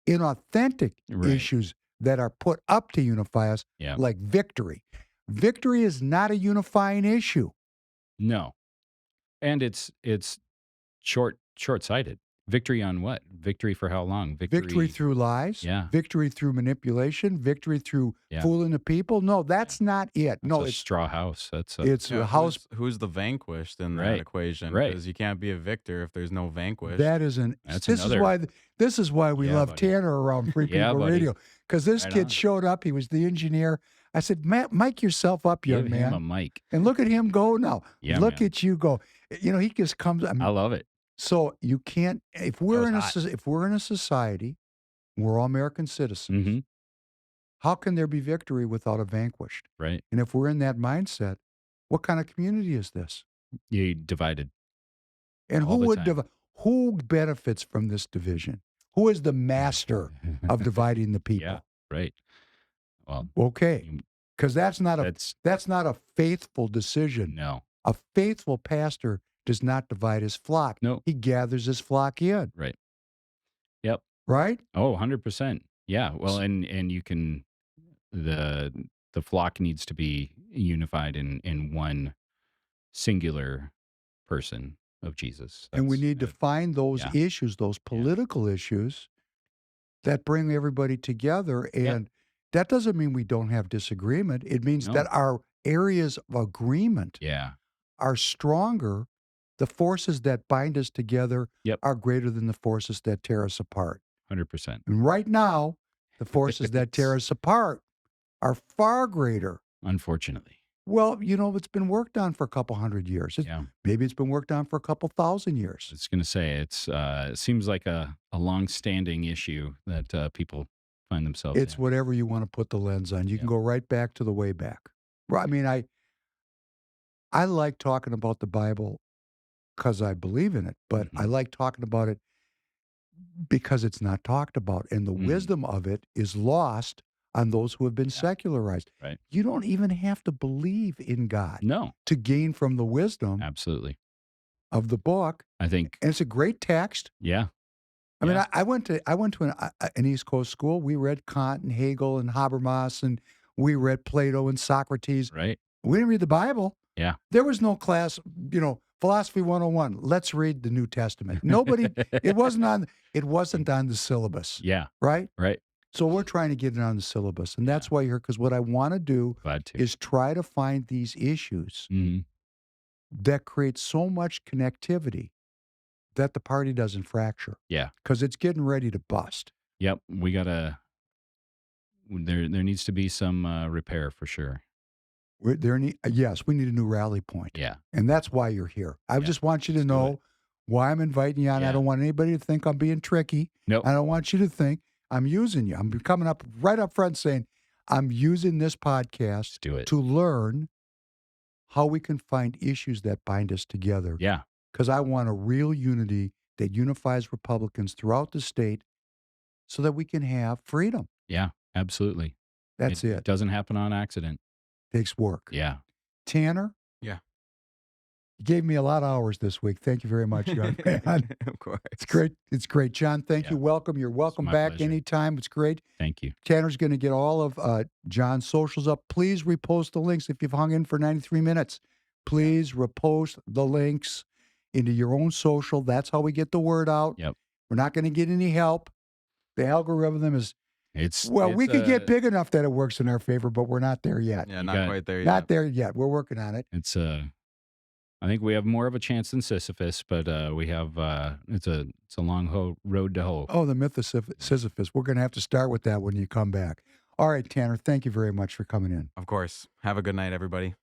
inauthentic Right. issues that are put up to unify us, Yeah. like victory. Victory is not a unifying issue. No. And it's short-sighted. Victory on what? Victory for how long? Victory through lies, Yeah. victory through manipulation, victory through Yeah. fooling the people. No, that's not it. That's No, a it's straw house. That's a, it's a house. Who's the vanquished in that Right. equation? Right. Because you can't be a victor if there's no vanquished. That is an. That's This another- is why we Yeah, love buddy. Tanner around Free Yeah, People buddy. Radio, because this Right kid on. showed up. He was the engineer. I said, Matt, mic yourself up, young give man, him a mic. and look at him go now. Yeah, look man. at you go. He just comes. I mean, I love it. so you can't. If we're was in hot. if we're in a society, we're all American citizens. Mm-hmm. How can there be victory without a vanquished? Right. And if we're in that mindset, what kind of community is this? You divided. And All who the would time. who benefits from this division? Who is the master of dividing the people? Yeah. Right. Well, Okay, you- because that's not a faithful decision. no. A faithful pastor does not divide his flock. No. He gathers his flock in. Right. Yep. Right? Oh, 100%. Yeah. Well, and you can the flock needs to be unified in one singular person of Jesus. And we That's need to it. find those Yeah. issues, those political issues that bring everybody together. And that doesn't mean we don't have disagreement. It means No. that our areas of agreement Yeah. are stronger. The forces that bind us together Yep. are greater than the forces that tear us apart. 100%. And right now, the forces that tear us apart are far greater. Unfortunately. Well, it's been worked on for a couple hundred years. Yeah. Maybe it's been worked on for a couple thousand years. I was going to say it seems like a long-standing issue that people find themselves It's in. whatever you want to put the lens on. You can go right back to the way back. Well, I mean, I like talking about the Bible because I believe in it, but I like talking about it because it's not talked about. And the wisdom of it is lost on those who have been secularized. Right. You don't even have to believe in God No. to gain from the wisdom Absolutely. of the book. I think. And it's a great text. Yeah. I mean, Yeah. I went to an East Coast school. We read Kant and Hegel and Habermas, and we read Plato and Socrates. Right. We didn't read the Bible. Yeah. There was no class, Philosophy 101. Let's read the New Testament. Nobody, it wasn't on the syllabus, Yeah. right? Right. So we're trying to get it on the syllabus. And that's why you're here, because what I want to do Glad to. is try to find these issues Mhm. that create so much connectivity that the party doesn't fracture. Yeah. Because it's getting ready to bust. Yep. We gotta. There needs to be some repair for sure. Yes, we need a new rally point. Yeah. And that's why you're here. I just want you to Let's do know it. why I'm inviting you on. I Yeah. don't want anybody to think I'm being tricky. Nope. I don't want you to think I'm using you. I'm coming up right up front saying I'm using this podcast Let's do it. to learn how we can find issues that bind us together. Yeah. Because I want a real unity that unifies Republicans throughout the state so that we can have freedom. Yeah. Absolutely. That's It it. doesn't happen on accident. Takes work. Yeah. Tanner? Yeah. You gave me a lot of hours this week. Thank you very much, young man. Of course. It's great. It's great. John, thank Yeah. you. Welcome. You're welcome my back pleasure. anytime. It's great. Thank you. Tanner's going to get all of John's socials up. Please repost the links if you've hung in for 93 minutes. Please repost the links. into your own social. That's how we get the word out. Yep. We're not going to get any help. The algorithm is, we could get big enough that it works in our favor, but we're not there yet. Yeah, not quite there yet. Not there yet. We're working on it. It's I think we have more of a chance than Sisyphus, but we have it's a long road to hoe. Oh, the myth of Sisyphus. We're going to have to start with that when you come back. All right, Tanner, thank you very much for coming in. Of course. Have a good night, everybody.